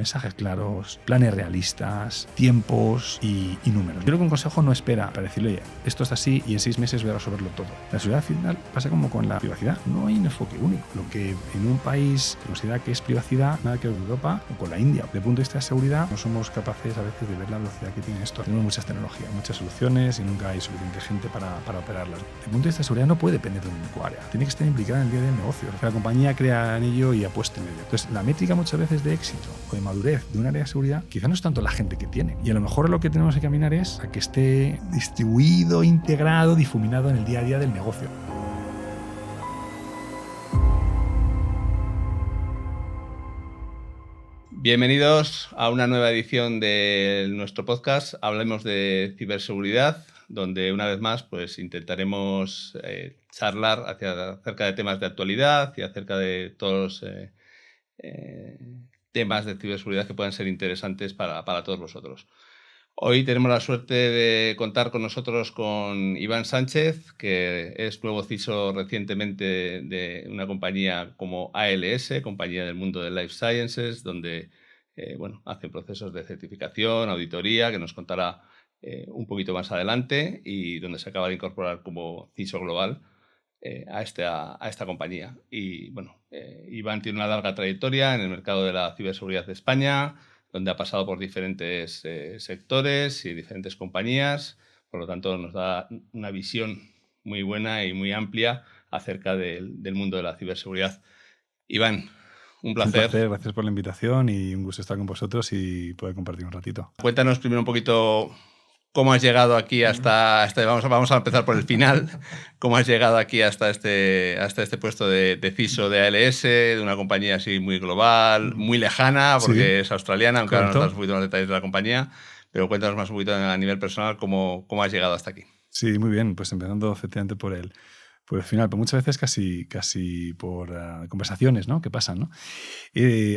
Mensajes claros, planes realistas, tiempos y números. Yo creo que un consejo no espera para decirle, oye, esto es así y en 6 meses voy a resolverlo todo. La seguridad final pasa como con la privacidad. No hay un enfoque único. Lo que en un país se considera que es privacidad, nada que ver con Europa o con la India. Desde el punto de vista de seguridad, no somos capaces a veces de ver la velocidad que tiene esto. Tenemos muchas tecnologías, muchas soluciones y nunca hay suficiente gente para operarlas. Desde el punto de vista de seguridad no puede depender de un único área. Tiene que estar implicada en el día del negocio. Que la compañía crea en ello y apueste en ello. Entonces, la métrica muchas veces de éxito o de madurez de un área de seguridad quizá no es tanto la gente que tiene, y a lo mejor lo que tenemos que caminar es a que esté distribuido, integrado, difuminado en el día a día del negocio. Bienvenidos a una nueva edición de nuestro podcast Hablemos de ciberseguridad, donde una vez más pues intentaremos charlar acerca de temas de actualidad y acerca de todos los temas de ciberseguridad que puedan ser interesantes para todos vosotros. Hoy tenemos la suerte de contar con nosotros con Iván Sánchez, que es nuevo CISO recientemente de una compañía como ALS, compañía del mundo de Life Sciences, donde hace procesos de certificación, auditoría, que nos contará un poquito más adelante, y donde se acaba de incorporar como CISO global a esta compañía. Y Iván tiene una larga trayectoria en el mercado de la ciberseguridad de España, donde ha pasado por diferentes sectores y diferentes compañías. Por lo tanto, nos da una visión muy buena y muy amplia acerca del mundo de la ciberseguridad. Iván, un placer. Un placer, gracias por la invitación y un gusto estar con vosotros y poder compartir un ratito. Cuéntanos primero un poquito cómo has llegado aquí hasta vamos a empezar por el final. ¿Cómo has llegado aquí hasta este puesto de CISO de ALS, de una compañía así muy global, muy lejana, porque es australiana, aunque ahora nos das un poquito más detalles de la compañía, pero cuéntanos más un poquito a nivel personal cómo has llegado hasta aquí. Sí, muy bien, pues empezando efectivamente por el final, pero muchas veces casi por conversaciones, ¿no?, que pasan, ¿no?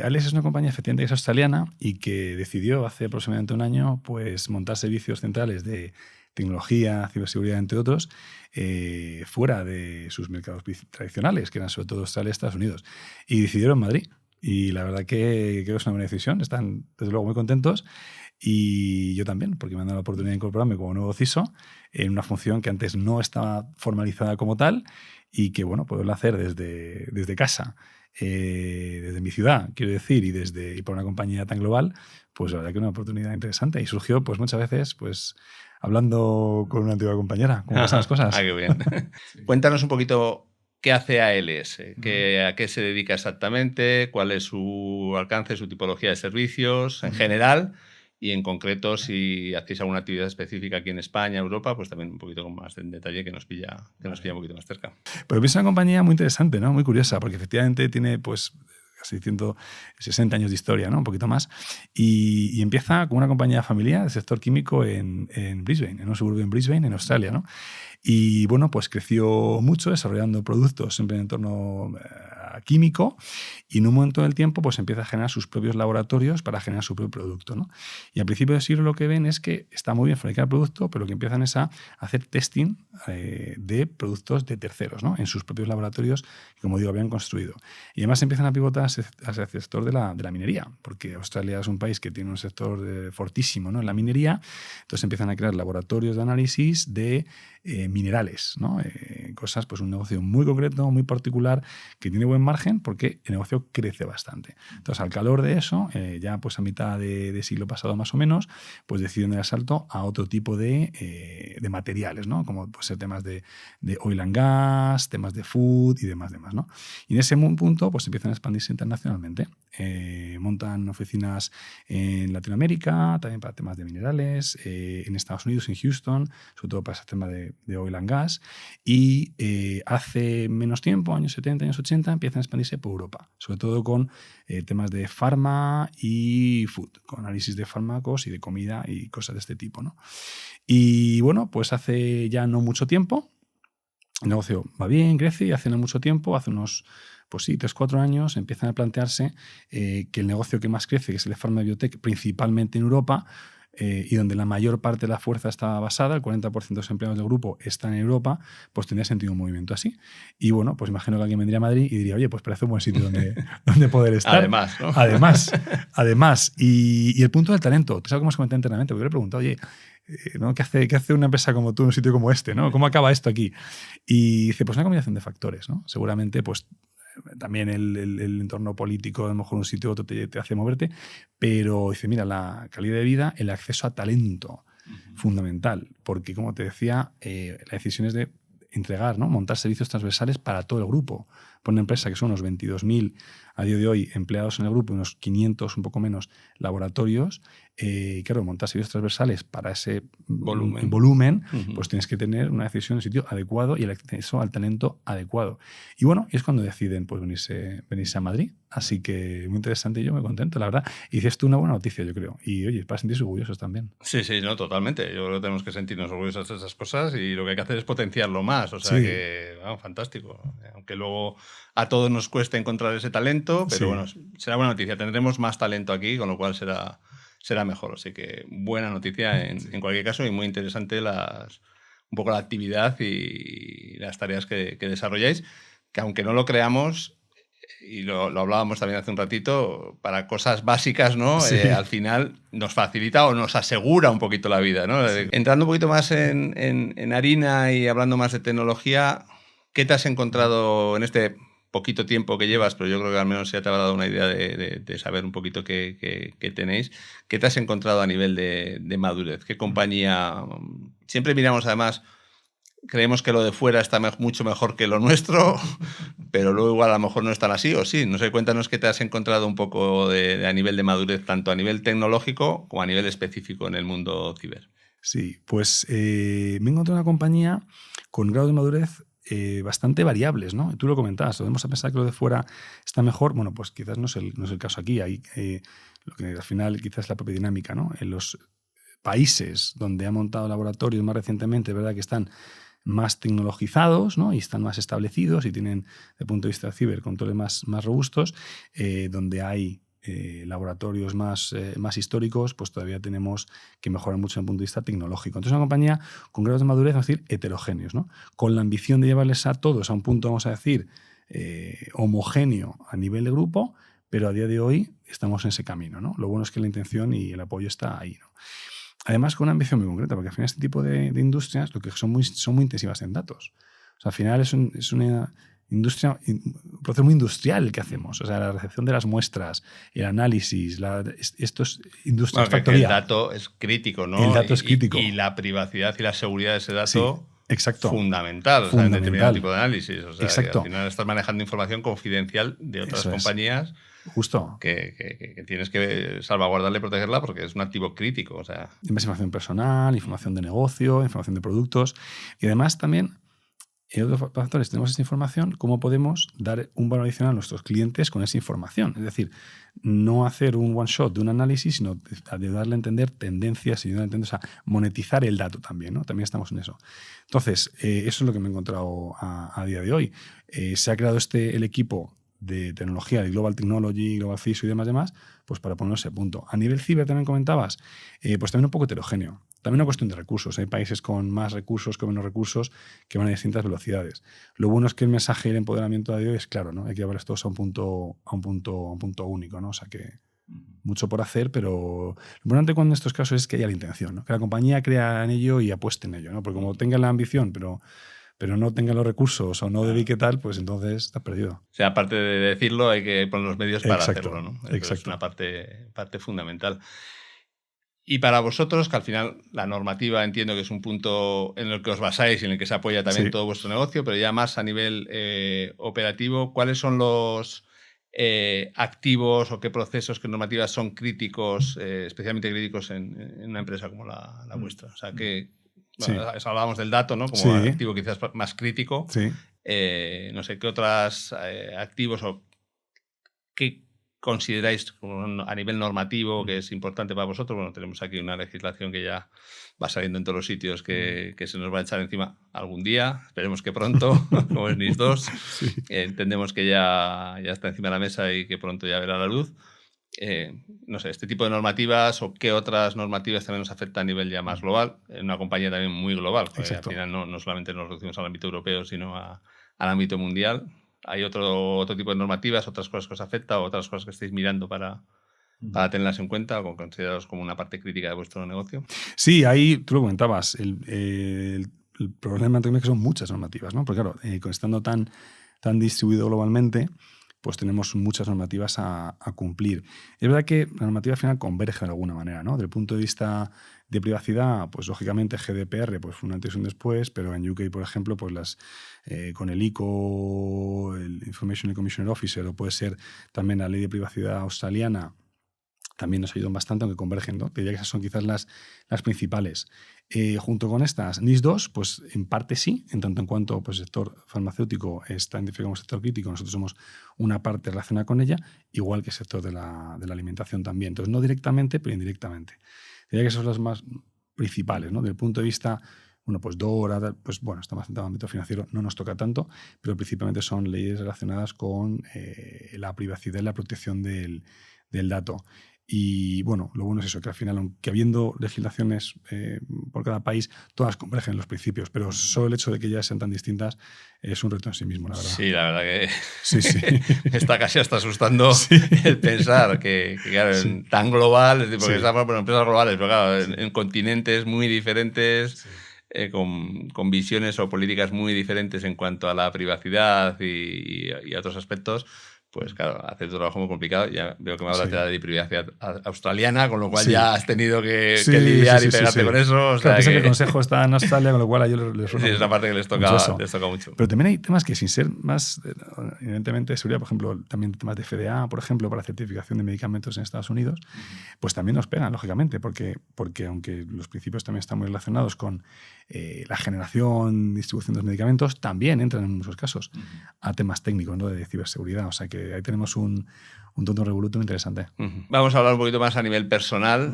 ALS es una compañía efectivamente que es australiana y que decidió hace aproximadamente un año pues montar servicios centrales de tecnología, ciberseguridad, entre otros, fuera de sus mercados tradicionales, que eran sobre todo Australia y Estados Unidos. Y decidieron Madrid. Y la verdad que creo que es una buena decisión. Están, desde luego, muy contentos. Y yo también, porque me han dado la oportunidad de incorporarme como nuevo CISO en una función que antes no estaba formalizada como tal y que, bueno, puedo hacer desde casa, desde mi ciudad, quiero decir, y por una compañía tan global, pues la verdad que es una oportunidad interesante. Y surgió, pues muchas veces, pues hablando con una antigua compañera, cómo pasan las cosas. Qué bien. Sí. Cuéntanos un poquito qué hace ALS, a qué se dedica exactamente, cuál es su alcance, su tipología de servicios en general. Y en concreto, si hacéis alguna actividad específica aquí en España, Europa, pues también un poquito más en detalle que nos pilla un poquito más cerca. Pero es una compañía muy interesante, ¿no? Muy curiosa, porque efectivamente tiene pues casi 160 años de historia, ¿no? Un poquito más. Y empieza como una compañía familiar del sector químico en Brisbane, en un suburbio en Brisbane, en Australia, ¿no? Y bueno, pues creció mucho desarrollando productos siempre en entorno químico, y en un momento del tiempo pues empieza a generar sus propios laboratorios para generar su propio producto, ¿no? Y al principio del siglo lo que ven es que está muy bien fabricar el producto, pero lo que empiezan es a hacer testing de productos de terceros, ¿no?, en sus propios laboratorios que, como digo, habían construido. Y además empiezan a pivotar hacia el sector de la minería, porque Australia es un país que tiene un sector fortísimo, ¿no?, en la minería. Entonces empiezan a crear laboratorios de análisis de minerales, ¿no? Cosas, pues un negocio muy concreto, muy particular, que tiene buen margen porque el negocio crece bastante. Entonces, al calor de eso, ya pues a mitad de siglo pasado más o menos, pues deciden dar salto a otro tipo de materiales, ¿no?, como pues temas de oil and gas, temas de food y demás, ¿no? Y en ese punto pues empiezan a expandirse internacionalmente. Montan oficinas en Latinoamérica, también para temas de minerales, en Estados Unidos, en Houston, sobre todo para ese tema de oil and gas, y hace menos tiempo, años 70, años 80, empiezan a expandirse por Europa, sobre todo con temas de farma y food, con análisis de fármacos y de comida y cosas de este tipo, ¿no? Y bueno, pues hace ya no mucho tiempo, el negocio va bien, crece, y hace no mucho tiempo, hace unos 3-4 años, empiezan a plantearse que el negocio que más crece, que es el de Pharma Biotech, principalmente en Europa, y donde la mayor parte de la fuerza está basada, el 40% de los empleados del grupo están en Europa, pues tendría sentido un movimiento así. Y bueno, pues imagino que alguien vendría a Madrid y diría, oye, pues parece un buen sitio donde poder estar. Además, ¿no? Además. Y el punto del talento, tú sabes cómo os comenté internamente, porque yo le he preguntado, oye, ¿no? ¿Qué hace una empresa como tú en un sitio como este, ¿no? ¿Cómo acaba esto aquí? Y dice, pues una combinación de factores, ¿no? Seguramente, pues también el entorno político, a lo mejor un sitio u otro te hace moverte, pero dice, mira, la calidad de vida, el acceso a talento, fundamental, porque como te decía, la decisión es de entregar, ¿no? Montar servicios transversales para todo el grupo. Por una empresa que son unos 22.000 a día de hoy empleados en el grupo, unos 500, un poco menos, laboratorios, claro, montar servicios transversales para ese volumen, pues tienes que tener una decisión en un sitio adecuado y el acceso al talento adecuado. Y bueno, y es cuando deciden pues, venirse a Madrid. Así que muy interesante y yo me contento, la verdad. Y dices tú una buena noticia, yo creo. Y oye, para sentirse orgullosos también. Sí, no, totalmente. Yo creo que tenemos que sentirnos orgullosos de esas cosas y lo que hay que hacer es potenciarlo más. O sea que, fantástico. Aunque luego a todos nos cueste encontrar ese talento, pero bueno, será buena noticia. Tendremos más talento aquí, con lo cual será mejor. Así que buena noticia en cualquier caso y muy interesante un poco la actividad y las tareas que desarrolláis, que aunque no lo creamos, y lo hablábamos también hace un ratito, para cosas básicas, ¿no? Al final nos facilita o nos asegura un poquito la vida, ¿no? Sí. Entrando un poquito más en harina y hablando más de tecnología, ¿qué te has encontrado en este poquito tiempo que llevas? Pero yo creo que al menos ya te ha dado una idea de saber un poquito qué tenéis. ¿Qué te has encontrado a nivel de madurez? ¿Qué compañía? Siempre miramos además... Creemos que lo de fuera está mucho mejor que lo nuestro, pero luego igual a lo mejor no es tan así, o sí. No sé, cuéntanos qué te has encontrado un poco a nivel de madurez, tanto a nivel tecnológico como a nivel específico en el mundo ciber. Sí, pues me he encontrado una compañía con grados de madurez bastante variables, ¿no? Tú lo comentabas, podemos pensar que lo de fuera está mejor. Bueno, pues quizás no es el caso aquí. Hay lo que al final quizás es la propia dinámica, ¿no? En los países donde ha montado laboratorios más recientemente, ¿verdad? Que están más tecnologizados, ¿no? Y están más establecidos y tienen, desde el punto de vista de ciber, controles más robustos, donde hay laboratorios más históricos, pues todavía tenemos que mejorar mucho desde el punto de vista tecnológico. Entonces, una compañía con grados de madurez, vamos a decir, heterogéneos, ¿no? Con la ambición de llevarles a todos a un punto, vamos a decir, homogéneo a nivel de grupo, pero a día de hoy estamos en ese camino, ¿no? Lo bueno es que la intención y el apoyo está ahí, ¿no? Además, con una ambición muy concreta, porque al final este tipo de industrias lo que son muy intensivas en datos. O sea, al final es una industria, un proceso muy industrial el que hacemos. O sea, la recepción de las muestras, el análisis, esto es industria, factoría. El dato es crítico, ¿no? El dato es crítico. Y la privacidad y la seguridad de ese dato... Sí. Exacto. Fundamental, o sea, en determinado tipo de análisis. O sea, exacto. Al final estás manejando información confidencial de otras compañías. Justo. Que tienes que salvaguardarla y protegerla porque es un activo crítico. O sea. Información personal, información de negocio, información de productos. Y además también, en otros factores, tenemos esta información, cómo podemos dar un valor adicional a nuestros clientes con esa información. Es decir, no hacer un one shot de un análisis, sino ayudarle a entender tendencias y ayudarle a entender, o sea, monetizar el dato también, ¿no? También estamos en eso. Entonces, eso es lo que me he encontrado a día de hoy. Se ha creado el equipo de tecnología, de Global Technology, Global CISO y demás, pues para ponerse a punto. A nivel ciber también comentabas, pues también un poco heterogéneo. También una cuestión de recursos. Hay países con más recursos, con menos recursos, que van a distintas velocidades. Lo bueno es que el mensaje y el empoderamiento de hoy es claro, ¿no? Hay que llevarles todos a un punto único, ¿no? O sea que mucho por hacer, pero lo importante cuando en estos casos es que haya la intención, ¿no? Que la compañía crea en ello y apueste en ello, ¿no? Porque como tenga la ambición, pero no tenga los recursos o no dedique tal, pues entonces estás perdido. O sea, aparte de decirlo, hay que poner los medios para hacerlo, ¿no? Exacto. Es una parte fundamental. Y para vosotros, que al final la normativa entiendo que es un punto en el que os basáis y en el que se apoya también todo vuestro negocio, pero ya más a nivel operativo, ¿cuáles son los activos o qué procesos, qué normativas son críticos, especialmente críticos en una empresa como la vuestra? O sea, que hablábamos del dato, ¿no? Como activo quizás más crítico. Sí. No sé, ¿qué otros activos o qué consideráis a nivel normativo que es importante para vosotros? Bueno, tenemos aquí una legislación que ya va saliendo en todos los sitios que se nos va a echar encima algún día. Esperemos que pronto, como es NIS 2. Sí. Entendemos que ya está encima de la mesa y que pronto ya verá la luz. no sé, este tipo de normativas o qué otras normativas también nos afectan a nivel ya más global, en una compañía también muy global. Al final no solamente nos reducimos al ámbito europeo, sino al ámbito mundial. ¿Hay otro tipo de normativas, otras cosas que os afectan o otras cosas que estáis mirando para tenerlas en cuenta o consideraros como una parte crítica de vuestro negocio? Sí, ahí tú lo comentabas. El problema también es que son muchas normativas, ¿no? Porque claro, estando tan distribuido globalmente, pues tenemos muchas normativas a cumplir. Es verdad que la normativa al final converge de alguna manera, ¿no? Desde el punto de vista de privacidad, pues lógicamente GDPR pues fue un antes y un después, pero en UK, por ejemplo, pues con el ICO, el Information and Commissioner Officer, o puede ser también la ley de privacidad australiana, también nos ayudan bastante, aunque convergen, ¿no? Te diría que esas son quizás las principales. Junto con estas, NIS2, pues en parte sí, en tanto en cuanto pues, el sector farmacéutico está identificado como sector crítico, nosotros somos una parte relacionada con ella, igual que el sector de la alimentación también. Entonces, no directamente, pero indirectamente. Te diría que esas son las más principales, ¿no? Desde el punto de vista, bueno, pues DORA, pues bueno, está más centrado en el ámbito financiero, no nos toca tanto, pero principalmente son leyes relacionadas con la privacidad y la protección del dato. Y bueno, lo bueno es eso, que al final, aunque habiendo legislaciones por cada país, todas convergen en los principios, pero solo el hecho de que ellas sean tan distintas es un reto en sí mismo, la verdad. Sí, la verdad que sí. está casi hasta asustando el pensar que claro, tan global, es decir, porque estamos en empresas globales, pero claro, en continentes muy diferentes, con visiones o políticas muy diferentes en cuanto a la privacidad y a otros aspectos. Pues claro, hacer tu trabajo muy complicado. Ya veo que me hablas de la privacidad australiana, con lo cual ya has tenido que lidiar y pegarte con eso. O sea claro, que el consejo está en Australia, con lo cual a ellos les suena. Sí, es la parte que les toca mucho. Pero también hay temas que, sin ser más evidentemente de seguridad, por ejemplo, también temas de FDA, por ejemplo, para certificación de medicamentos en Estados Unidos, pues también nos pegan, lógicamente, porque aunque los principios también están muy relacionados con la generación, distribución de los medicamentos, también entran en muchos casos a temas técnicos, ¿no? De ciberseguridad. O sea que ahí tenemos un tonto revoluto interesante. Vamos a hablar un poquito más a nivel personal.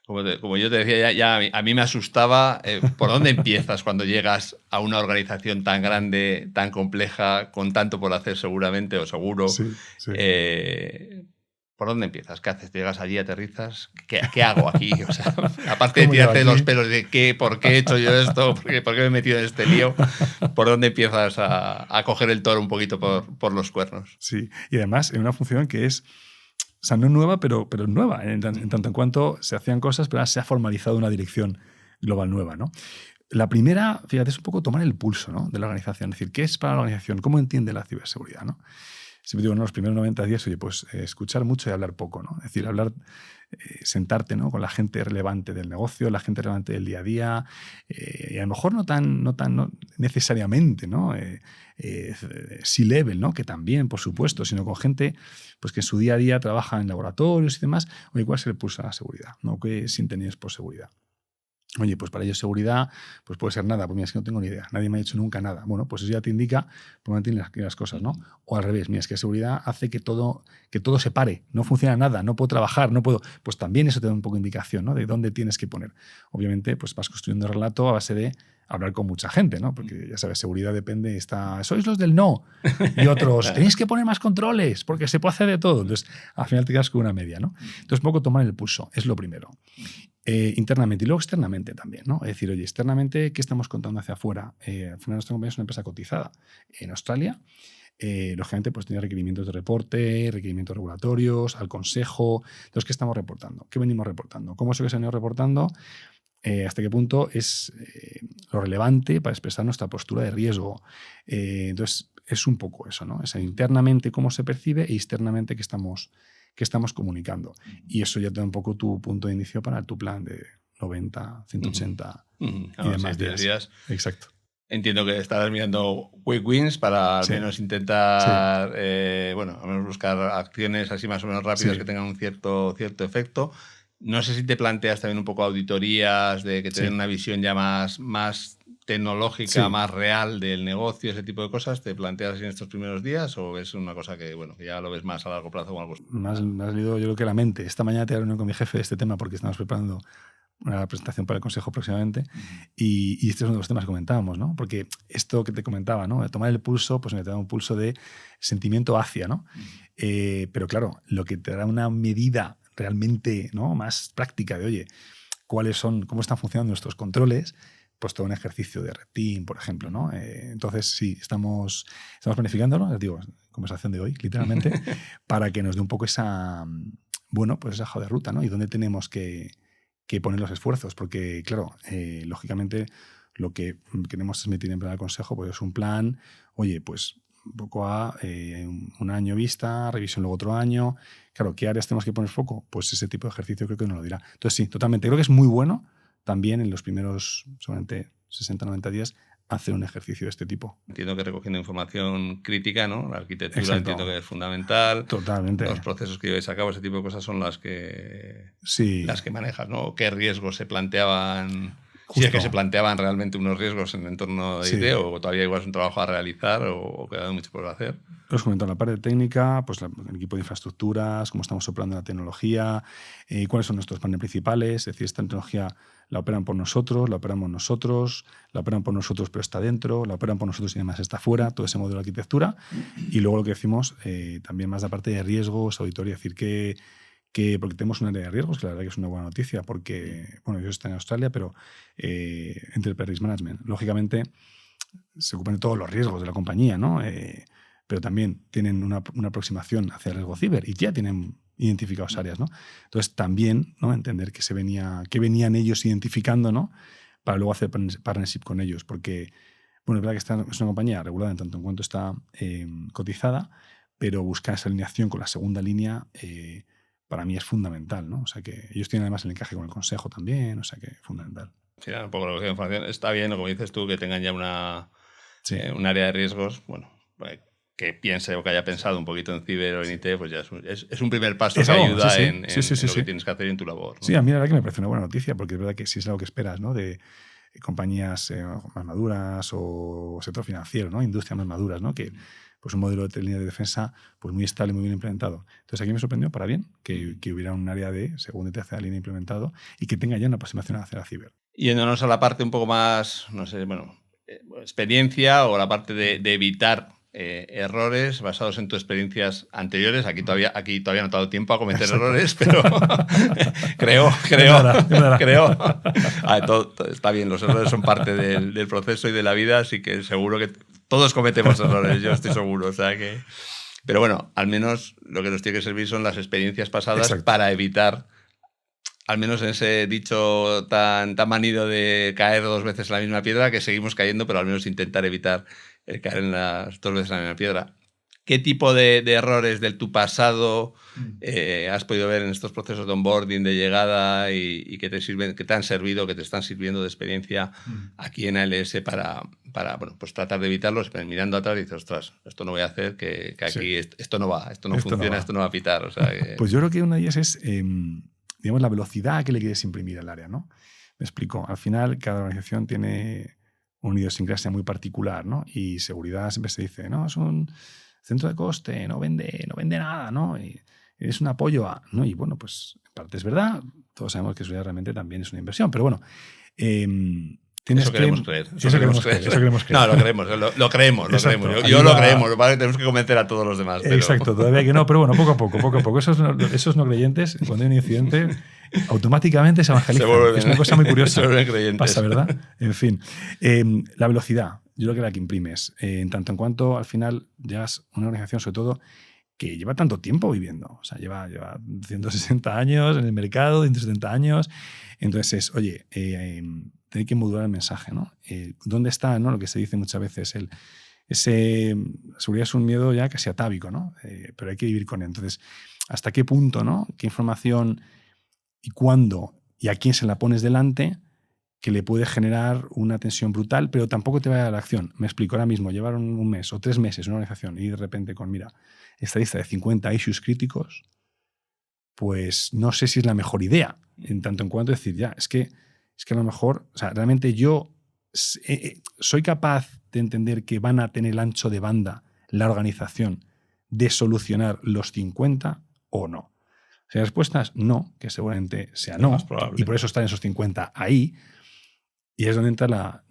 Como yo te decía, ya a mí me asustaba por dónde empiezas cuando llegas a una organización tan grande, tan compleja, con tanto por hacer seguramente o seguro. ¿Por dónde empiezas? ¿Qué haces? ¿Llegas allí, aterrizas? ¿Qué hago aquí? O sea, aparte de tirarte los pelos de por qué he hecho yo esto, por qué me he metido en este lío, ¿por dónde empiezas a coger el toro un poquito por los cuernos? Sí, y además en una función que es, o sea, no nueva, pero nueva, en tanto en cuanto se hacían cosas, pero ahora se ha formalizado una dirección global nueva, ¿no? La primera, fíjate, es un poco tomar el pulso, ¿no?, de la organización. Es decir, ¿qué es para la organización? ¿Cómo entiende la ciberseguridad, ¿no? Siempre digo, ¿no?, los primeros 90 días, oye, pues escuchar mucho y hablar poco, ¿no? Es decir, hablar, sentarte, ¿no?, con la gente relevante del negocio, la gente relevante del día a día, y a lo mejor no tan necesariamente, ¿no?, C-level, ¿no?, que también, por supuesto, sino con gente pues, que en su día a día trabaja en laboratorios y demás. Oye, ¿cuál es el pulso a la seguridad, ¿no? ¿Qué sienten ellos por seguridad? Oye, pues para ellos seguridad, pues puede ser nada. Pues mira, es que no tengo ni idea. Nadie me ha dicho nunca nada. Bueno, pues eso ya te indica por dónde tienen las cosas, ¿no? O al revés, mira, es que seguridad hace que todo se pare. No funciona nada, no puedo trabajar, no puedo. Pues también eso te da un poco de indicación, ¿no?, de dónde tienes que poner. Obviamente, pues vas construyendo el relato a base de hablar con mucha gente, ¿no? Porque ya sabes, seguridad depende, sois los del no. Y otros, tenéis que poner más controles, porque se puede hacer de todo. Entonces, al final te quedas con una media, ¿no? Entonces, un poco tomar el pulso, es lo primero. Internamente y luego externamente también, ¿no? Es decir, oye, externamente, ¿qué estamos contando hacia afuera? Al final nuestra compañía es una empresa cotizada en Australia. Lógicamente, pues tiene requerimientos de reporte, requerimientos regulatorios, al consejo. Entonces, ¿qué estamos reportando? ¿Qué venimos reportando? ¿Cómo es lo que se ha venido reportando? ¿Hasta qué punto es lo relevante para expresar nuestra postura de riesgo? Entonces, es un poco eso, ¿no? Es internamente cómo se percibe e externamente qué estamos comunicando. Y eso ya te da un poco tu punto de inicio para tu plan de 90, 180 y demás días. Exacto. Entiendo que estarás mirando quick wins para al menos intentar al menos buscar acciones así más o menos rápidas que tengan un cierto efecto. No sé si te planteas también un poco auditorías de que te den una visión ya más tecnológica, más real del negocio, ese tipo de cosas. ¿Te planteas en estos primeros días o es una cosa que ya lo ves más a largo plazo o algo? Más leído yo creo que la mente. Esta mañana te he reunido con mi jefe de este tema porque estamos preparando una presentación para el Consejo próximamente, y este es uno de los temas que comentábamos, ¿no? Porque esto que te comentaba, ¿no? De tomar el pulso, pues me te da un pulso de sentimiento hacia, ¿no? Pero claro, lo que te da una medida realmente, ¿no?, más práctica de, oye, cómo están funcionando nuestros controles, pues todo un ejercicio de Red Team, por ejemplo, ¿no? Entonces, sí, estamos planificándolo, les digo, conversación de hoy, literalmente, para que nos dé un poco esa, bueno, pues esa hoja de ruta, ¿no? Y dónde tenemos que poner los esfuerzos, porque, claro, lógicamente lo que queremos transmitir en plan al consejo pues es un plan, oye, pues un poco a un año vista, revisión luego otro año. Claro, ¿qué áreas tenemos que poner foco? Pues ese tipo de ejercicio creo que nos lo dirá. Entonces sí, totalmente. Creo que es muy bueno también en los primeros, seguramente 60-90 días, hacer un ejercicio de este tipo. Entiendo que recogiendo información crítica, ¿no? La arquitectura Exacto. Entiendo que es fundamental. Totalmente. Los procesos que lleváis a cabo, ese tipo de cosas son las que manejas, ¿no? ¿Qué riesgos se planteaban? Justo. Si es que se planteaban realmente unos riesgos en el entorno de IT, o todavía igual es un trabajo a realizar o queda mucho por hacer. Os comento la parte técnica, pues el equipo de infraestructuras, cómo estamos soplando la tecnología, cuáles son nuestros paneles principales, es decir, esta tecnología la operan por nosotros, la operamos nosotros, la operan por nosotros pero está dentro, la operan por nosotros y además está fuera, todo ese modelo de arquitectura. Y luego lo que decimos, también más la parte de riesgos, auditoría, es decir, porque tenemos un área de riesgos, que la verdad que es una buena noticia, porque, bueno, yo estoy en Australia, pero Enterprise Risk Management, lógicamente, se ocupan de todos los riesgos de la compañía, ¿no? Pero también tienen una aproximación hacia el riesgo ciber y ya tienen identificados áreas, ¿no? Entonces, también, ¿no?, entender qué venían ellos identificando, ¿no?, para luego hacer partnership con ellos, porque, bueno, es verdad que esta es una compañía regulada en tanto en cuanto está cotizada, pero buscar esa alineación con la segunda línea para mí es fundamental, ¿no? O sea que ellos tienen además el encaje con el consejo también, o sea que es fundamental. Sí, un poco la información. Está bien, como dices tú, que tengan ya un área de riesgos, bueno, que piense o que haya pensado un poquito en ciber o en IT, pues ya es un primer paso que ayuda en lo que tienes que hacer en tu labor, ¿no? Sí, a mí la verdad que me parece una buena noticia, porque es verdad que sí es algo que esperas, ¿no?, de compañías más maduras o sector financiero, ¿no?, industrias más maduras, ¿no?, que pues un modelo de línea de defensa pues muy estable, muy bien implementado. Entonces aquí me sorprendió para bien que hubiera un área de segunda y tercera línea implementado y que tenga ya una aproximación hacia la ciber. Yéndonos a la parte un poco más, no sé, bueno, experiencia o la parte de evitar errores basados en tus experiencias anteriores. Aquí todavía no te ha dado tiempo a cometer errores, pero creo. Todo está bien, los errores son parte del proceso y de la vida, así que seguro que todos cometemos errores, yo estoy seguro. O sea que, pero bueno, al menos lo que nos tiene que servir son las experiencias pasadas para evitar, al menos en ese dicho tan manido de caer 2 veces en la misma piedra, que seguimos cayendo, pero al menos intentar evitar caer en las 2 veces en la misma piedra. ¿Qué tipo de errores de tu pasado has podido ver en estos procesos de onboarding, de llegada y que te han servido, que te están sirviendo de experiencia aquí en ALS para bueno, pues tratar de evitarlos? Pero mirando atrás dices, ostras, esto no voy a hacer, que aquí esto no va, esto no funciona, esto no va a pitar. O sea, Pues yo creo que una de ellas es, digamos, la velocidad que le quieres imprimir al área, ¿no? Me explico. Al final, cada organización tiene una idiosincrasia muy particular, ¿no? Y seguridad siempre se dice, no, es un centro de coste, no vende nada, ¿no? Y es un apoyo a, ¿no? Y bueno, pues en parte es verdad, todos sabemos que seguridad realmente también es una inversión, pero bueno, eso queremos creer. No, lo creemos. Yo lo creemos, ¿vale? Tenemos que convencer a todos los demás. Pero... Exacto, todavía que no, pero bueno, poco a poco. Esos no creyentes, cuando hay un incidente, automáticamente se evangelizan. Es una cosa muy curiosa. Pasa, ¿verdad? En fin, la velocidad, yo creo que la que imprimes, en tanto en cuanto al final llegas a una organización, sobre todo, que lleva tanto tiempo viviendo. O sea, lleva 160 años en el mercado, 170 años. Entonces es, oye, hay que modular el mensaje, ¿no? ¿Dónde está, ¿no?, lo que se dice muchas veces? La seguridad es un miedo ya casi atávico, ¿no? Pero hay que vivir con él. Entonces, ¿hasta qué punto, ¿no? ¿Qué información y cuándo y a quién se la pones delante que le puede generar una tensión brutal, pero tampoco te vaya a la acción? Me explico, ahora mismo, llevar un mes o 3 meses en una organización y de repente con, mira, esta lista de 50 issues críticos, pues no sé si es la mejor idea, en tanto en cuanto decir, ya, es que a lo mejor, o sea, realmente yo soy capaz de entender que van a tener el ancho de banda la organización de solucionar los 50 o no. O Si hay respuestas, no, que seguramente sea no. Más probable. Y por eso están esos 50 ahí. Y es donde entra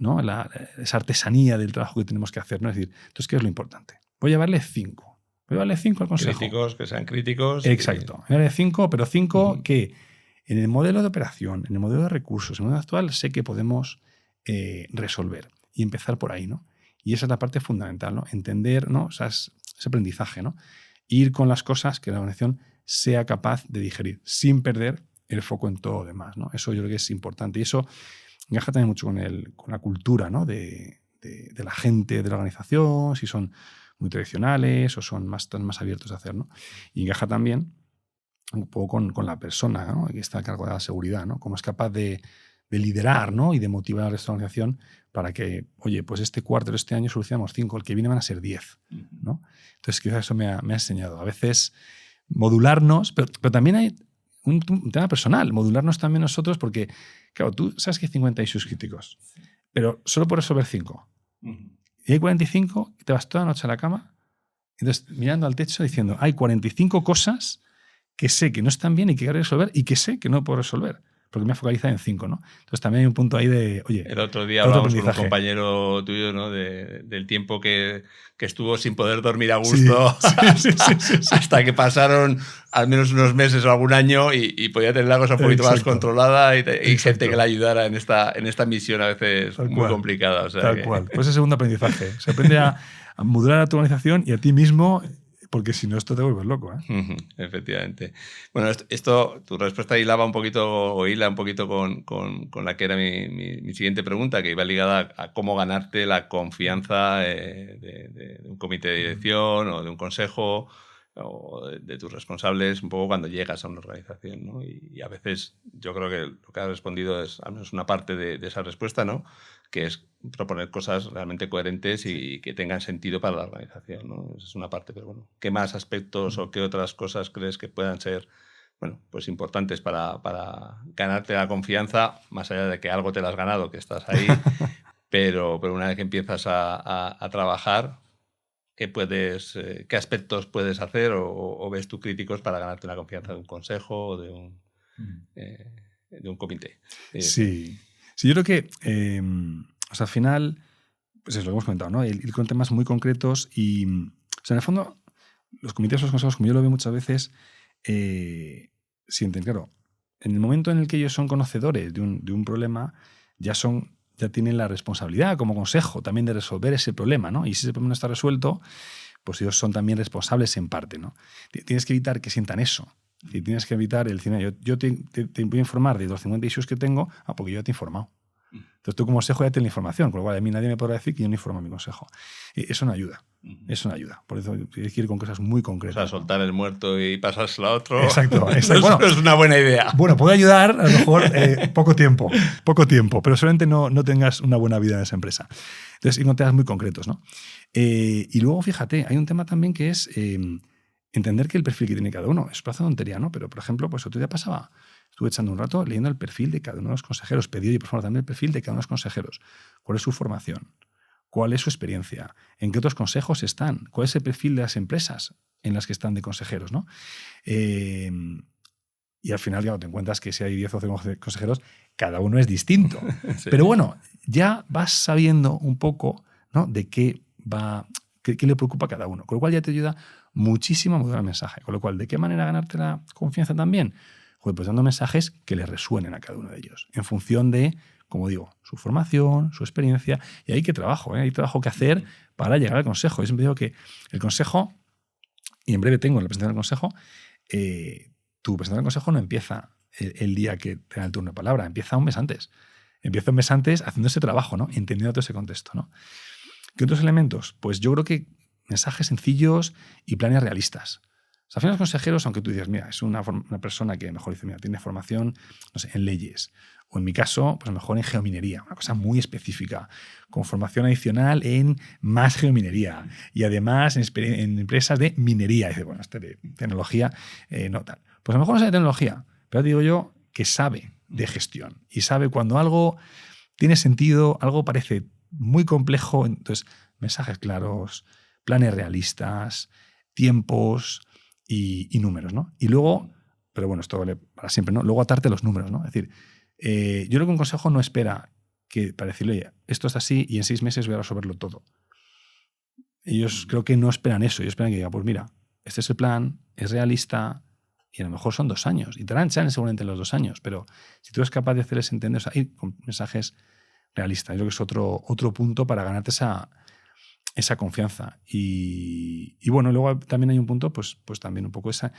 esa artesanía del trabajo que tenemos que hacer, ¿no? Es decir, entonces, ¿qué es lo importante? Voy a llevarle 5. Voy a llevarle 5 al consejo. Críticos, que sean críticos. Exacto. Voy a llevarle 5, pero 5 que en el modelo de operación, en el modelo de recursos, en el modelo actual, sé que podemos resolver. Y empezar por ahí, ¿no? Y esa es la parte fundamental, ¿no? Entender, ¿no? O sea, ese aprendizaje, ¿no? Ir con las cosas que la organización sea capaz de digerir, sin perder el foco en todo lo demás, ¿no? Eso yo creo que es importante. Y eso encaja también mucho con la cultura, ¿no? de la gente de la organización, si son muy tradicionales o están más abiertos a hacer, ¿no? Y encaja también un poco con la persona, ¿no? Que está a cargo de la seguridad, ¿no? Cómo es capaz de liderar, ¿no? Y de motivar a la organización para que, oye, pues este cuarto de este año solucionamos 5, el que viene van a ser 10, ¿no? Entonces quizás eso me ha enseñado. A veces modularnos, pero también hay un tema personal, modularnos también nosotros porque, claro, tú sabes que hay 56 críticos, pero solo por resolver 5. Y hay 45 y te vas toda la noche a la cama, entonces mirando al techo diciendo, hay 45 cosas que sé que no están bien y que quiero resolver y que sé que no puedo resolver, porque me he focalizado en 5, ¿no? Entonces también hay un punto ahí de, oye... El otro día hablamos con un compañero tuyo, ¿no? Del tiempo que estuvo sin poder dormir a gusto sí. Hasta que pasaron al menos unos meses o algún año y podía tener la cosa un poquito más controlada y gente que le ayudara en esta misión a veces muy complicada. O sea Tal cual. Pues ese segundo aprendizaje. Se aprende a modular a tu organización y a ti mismo, porque si no, esto te vuelves loco, ¿eh? Efectivamente. Bueno, esto, tu respuesta hila un poquito con la que era mi siguiente pregunta, que iba ligada a cómo ganarte la confianza de un comité de dirección o de un consejo o de tus responsables un poco cuando llegas a una organización, ¿no? Y a veces yo creo que lo que has respondido es al menos una parte de esa respuesta, ¿no? Que es proponer cosas realmente coherentes y que tengan sentido para la organización, ¿no? Esa es una parte, pero bueno, ¿qué más aspectos o qué otras cosas crees que puedan ser, bueno, pues importantes para ganarte la confianza, más allá de que algo te la has ganado, que estás ahí, pero una vez que empiezas a trabajar, ¿qué aspectos puedes hacer o ves tú críticos para ganarte la confianza de un consejo o de un comité? Sí. Sí, yo creo que o sea, al final, pues es lo que hemos comentado, ¿no? Ir con temas muy concretos y, o sea, en el fondo, los comités o los consejos, como yo lo veo muchas veces, sienten, claro, en el momento en el que ellos son conocedores de un problema, ya tienen la responsabilidad como consejo también de resolver ese problema, ¿no? Y si ese problema no está resuelto, pues ellos son también responsables en parte, ¿no? Tienes que evitar que sientan eso. Y tienes que evitar el decir, yo te voy a informar de los 50 issues que tengo, porque yo ya te he informado. Entonces tú como consejo ya tienes la información, con lo cual a mí nadie me podrá decir que yo no informo a mi consejo. Eso no ayuda. Eso no ayuda. Por eso tienes que ir con cosas muy concretas. O sea, soltar el muerto y pasárselo a otro. Exacto. Bueno, es una buena idea. Bueno, puede ayudar, a lo mejor, poco tiempo, pero solamente no tengas una buena vida en esa empresa. Entonces, ir con temas muy concretos, ¿no? Y luego, fíjate, hay un tema también que es entender que el perfil que tiene cada uno es plaza tontería, ¿no? Pero, por ejemplo, pues otro día estuve echando un rato leyendo el perfil de cada uno de los consejeros. Pedí, por favor, también el perfil de cada uno de los consejeros. ¿Cuál es su formación? ¿Cuál es su experiencia? ¿En qué otros consejos están? ¿Cuál es el perfil de las empresas en las que están de consejeros, ¿no? Y al final, claro, te encuentras que si hay 10 o 12 consejeros, cada uno es distinto. Sí. Pero bueno, ya vas sabiendo un poco, ¿no? De qué le preocupa a cada uno. Con lo cual ya te ayuda muchísimo a modular el mensaje. Con lo cual, ¿de qué manera ganarte la confianza también? Pues dando mensajes que les resuenen a cada uno de ellos, en función de, como digo, su formación, su experiencia. Y hay trabajo, hay trabajo que hacer para llegar al consejo. Yo siempre digo que el consejo, y en breve tengo la presentación del consejo, tu presentación del consejo no empieza el día que te dan el turno de palabra, empieza un mes antes. Empieza un mes antes haciendo ese trabajo, ¿no? Entendiendo todo ese contexto, ¿no? ¿Qué otros elementos? Pues yo creo que mensajes sencillos y planes realistas. O sea, al final los consejeros, aunque tú dices, mira, es una persona que mejor dice, mira, tiene formación, no sé, en leyes, o en mi caso, pues mejor en geominería, una cosa muy específica, con formación adicional en más geominería y además en empresas de minería. Y dice, bueno, de tecnología, no tal. Pues a lo mejor no sabe de tecnología, pero digo yo que sabe de gestión y sabe cuando algo tiene sentido, algo parece muy complejo, entonces mensajes claros, planes realistas, tiempos y números, ¿no? Y luego pero bueno, esto vale para siempre, ¿no? Luego atarte los números, ¿no? Es decir, yo creo que un consejo no espera que para decirle, oye, esto es así y en 6 meses voy a resolverlo todo. Ellos creo que no esperan eso. Ellos esperan que diga, pues mira, este es el plan, es realista y a lo mejor son 2 años. Y te harán seguramente los 2 años, pero si tú eres capaz de hacerles entender, o sea, ir con mensajes realistas, yo creo que es otro punto para ganarte esa confianza. Y bueno, luego también hay un punto, pues también un poco esa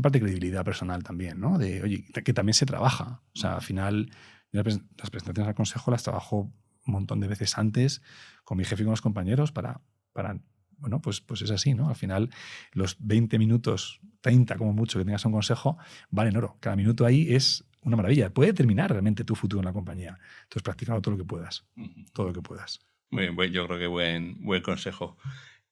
parte de credibilidad personal también, ¿no? De, oye, que también se trabaja. O sea, al final, las presentaciones al consejo las trabajo un montón de veces antes con mi jefe y con los compañeros para bueno, pues es así, ¿no? Al final, los 20 minutos, 30 como mucho que tengas un consejo, valen oro. Cada minuto ahí es una maravilla. Puede determinar realmente tu futuro en la compañía. Entonces, practicando todo lo que puedas. Todo lo que puedas. Muy bien, yo creo que buen consejo.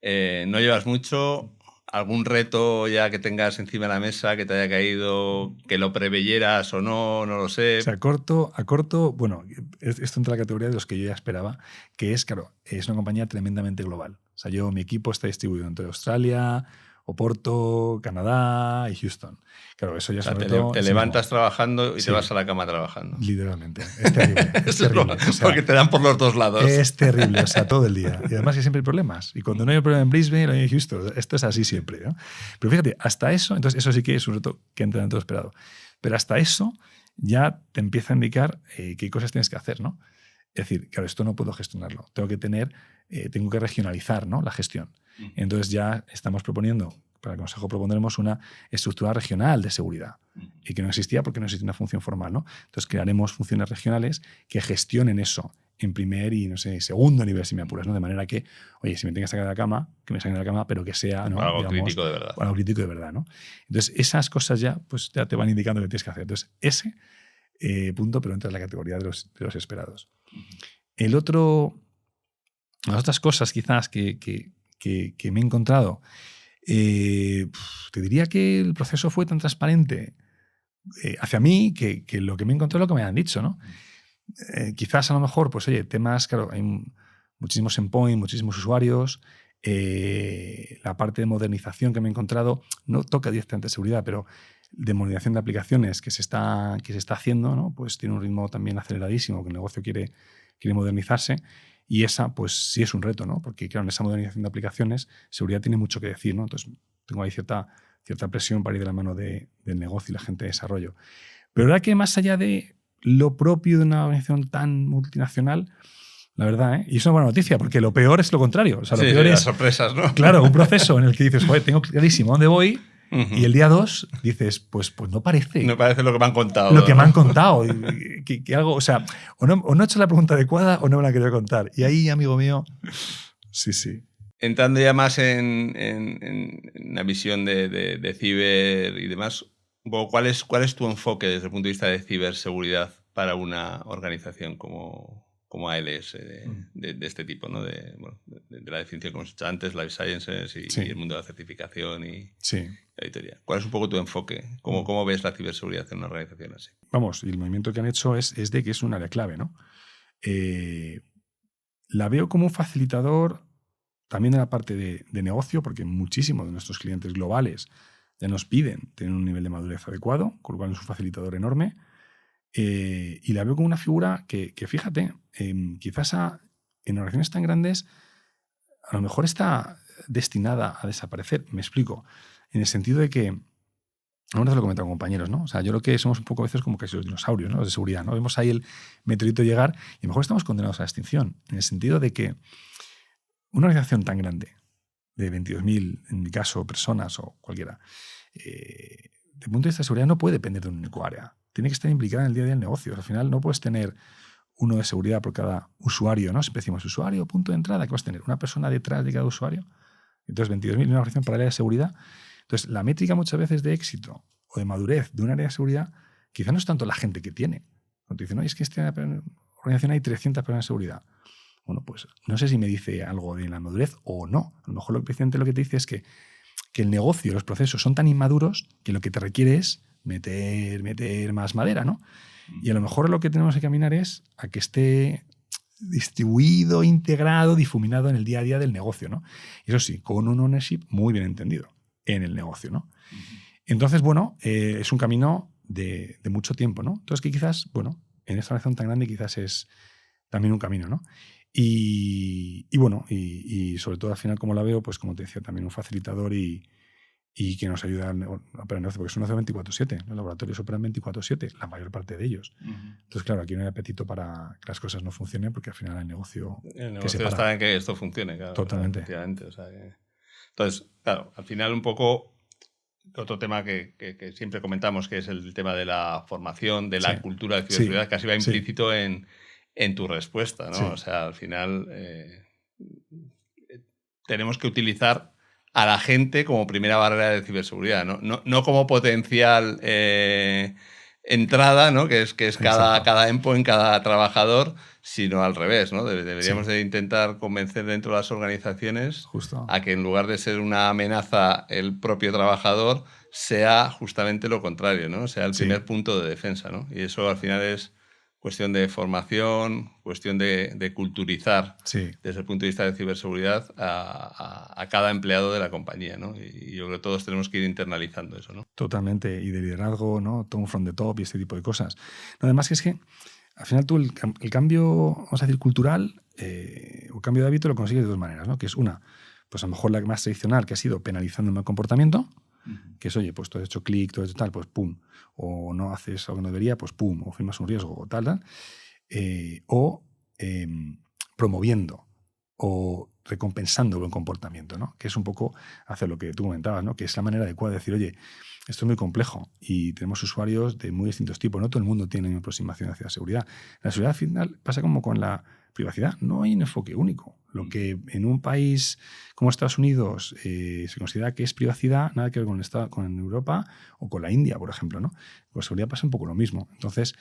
No llevas mucho. ¿Algún reto ya que tengas encima de la mesa que te haya caído, que lo preveyeras o no lo sé? O sea, a corto, bueno, esto entra en la categoría de los que yo ya esperaba, que es, claro, es una compañía tremendamente global. O sea, mi equipo está distribuido entre Australia, Oporto, Canadá y Houston. Claro, eso ya es un reto. Te levantas trabajando y te vas a la cama trabajando. Literalmente. Es terrible. Es terrible. O sea, porque te dan por los dos lados. Es terrible, o sea, todo el día. Y además que siempre hay problemas. Y cuando no hay problema en Brisbane, hay en Houston. Esto es así siempre, ¿no? Pero fíjate, hasta eso, entonces eso sí que es un reto que entra dentro de lo esperado. Pero hasta eso ya te empieza a indicar qué cosas tienes que hacer, ¿no? Es decir, claro, esto no puedo gestionarlo. Tengo que regionalizar, ¿no? La gestión. Entonces ya estamos proponiendo, para el Consejo propondremos una estructura regional de seguridad y que no existía porque no existe una función formal, ¿no? Entonces crearemos funciones regionales que gestionen eso en primer y, no sé, segundo nivel, si me apuras, ¿no? De manera que, oye, si me tengo que sacar de la cama, que me saquen de la cama, pero que sea, ¿no? Algo crítico de verdad. Algo crítico de verdad, ¿no? Entonces esas cosas ya, pues ya te van indicando lo que tienes que hacer. Entonces ese punto, pero entra en la categoría de los esperados. Las otras cosas quizás que me he encontrado, te diría que el proceso fue tan transparente hacia mí que lo que me he encontrado es lo que me han dicho, ¿no? Quizás a lo mejor, pues oye, temas, claro, hay muchísimos endpoints, muchísimos usuarios. La parte de modernización que me he encontrado no toca directamente seguridad, pero de modernización de aplicaciones que se está haciendo, ¿no? Pues tiene un ritmo también aceleradísimo, que el negocio quiere modernizarse. Y esa, pues sí es un reto, ¿no? Porque, claro, en esa modernización de aplicaciones, seguridad tiene mucho que decir, ¿no? Entonces, tengo ahí cierta presión para ir de la mano del negocio y la gente de desarrollo. Pero la verdad que más allá de lo propio de una organización tan multinacional, la verdad, y es una buena noticia, porque lo peor es lo contrario. O sea, lo peor es las sorpresas, ¿no? Claro, un proceso en el que dices, joder, tengo clarísimo dónde voy, y el día 2 dices, pues no parece. No parece lo que me han contado. Lo que me han contado. Que algo, o sea, o no he hecho la pregunta adecuada o no me la quería contar. Y ahí, amigo mío, sí. Entrando ya más en la visión de ciber y demás, ¿cuál es tu enfoque desde el punto de vista de ciberseguridad para una organización como ALS de este tipo, ¿no? De la definición que hemos hecho antes, Life Sciences y el mundo de la certificación y la auditoría? ¿Cuál es un poco tu enfoque? ¿Cómo ves la ciberseguridad en una organización así? Vamos, y el movimiento que han hecho es de que es un área clave, ¿no? La veo como un facilitador también de la parte de negocio, porque muchísimos de nuestros clientes globales ya nos piden tener un nivel de madurez adecuado, con lo cual es un facilitador enorme. Y la veo como una figura que fíjate, quizás en organizaciones tan grandes a lo mejor está destinada a desaparecer. Me explico. En el sentido de que, ahora te lo he comentado con compañeros, ¿no? O sea, yo creo que somos un poco a veces como casi los dinosaurios, ¿no? Los de seguridad, ¿no? Vemos ahí el meteorito llegar y a lo mejor estamos condenados a la extinción. En el sentido de que una organización tan grande, de 22.000, en mi caso, personas o cualquiera, desde el punto de vista de seguridad no puede depender de un único área. Tiene que estar implicada en el día a día del negocio. Al final no puedes tener uno de seguridad por cada usuario, ¿no? Siempre decimos usuario, punto de entrada, que vas a tener una persona detrás de cada usuario. Entonces, 22.000 en una organización paralela de seguridad. Entonces, la métrica muchas veces de éxito o de madurez de un área de seguridad quizá no es tanto la gente que tiene. Cuando te dicen, no, es que en esta organización hay 300 personas de seguridad. Bueno, pues no sé si me dice algo de la madurez o no. A lo mejor lo que te dice es que el negocio, los procesos son tan inmaduros que lo que te requiere es meter más madera, ¿no? Y a lo mejor lo que tenemos que caminar es a que esté distribuido, integrado, difuminado en el día a día del negocio, ¿no? Y eso sí, con un ownership muy bien entendido en el negocio, ¿no? Entonces, bueno, es un camino de mucho tiempo, ¿no? Entonces, que quizás, bueno, en esta organización tan grande quizás es también un camino, ¿no? Y bueno, y sobre todo al final, como la veo, pues como te decía, también un facilitador y que nos ayuda a operar negocio, porque es un negocio 24/7, los laboratorios operan 24/7, la mayor parte de ellos. Entonces, claro, aquí no hay apetito para que las cosas no funcionen, porque al final el negocio que se para. Está en que esto funcione, claro. Totalmente. O sea, entonces, claro, al final un poco otro tema que siempre comentamos, que es el tema de la formación, de la cultura de ciberseguridad, casi va implícito en tu respuesta, ¿no? Sí. O sea, al final tenemos que utilizar a la gente como primera barrera de ciberseguridad, no como potencial entrada, ¿no? que es cada endpoint, cada trabajador, sino al revés, ¿no? Deberíamos de intentar convencer dentro de las organizaciones a que en lugar de ser una amenaza el propio trabajador, sea justamente lo contrario, ¿no? Sea el primer punto de defensa, ¿no? Y eso al final es cuestión de formación, cuestión de culturizar desde el punto de vista de ciberseguridad a cada empleado de la compañía, ¿no? Y yo creo que todos tenemos que ir internalizando eso, ¿no? Totalmente, y de liderazgo, ¿no? Todo from the top y este tipo de cosas. Además, que es que al final tú el cambio, vamos a decir, cultural o cambio de hábito lo consigues de dos maneras, ¿no? Que es una, pues a lo mejor la más tradicional, que ha sido penalizando el mal comportamiento, que es, oye, pues tú has hecho clic, todo esto tal, pues pum, o no haces algo que no debería, pues pum, o firmas un riesgo o tal, o promoviendo o recompensando el buen comportamiento, ¿no? Que es un poco hacer lo que tú comentabas, ¿no? Que es la manera adecuada de decir, oye, esto es muy complejo y tenemos usuarios de muy distintos tipos, no todo el mundo tiene una aproximación hacia la seguridad. La seguridad al final pasa como con la privacidad, no hay un enfoque único. Lo que en un país como Estados Unidos se considera que es privacidad, nada que ver con Europa o con la India, por ejemplo, ¿no? Con la seguridad pasa un poco lo mismo. Entonces,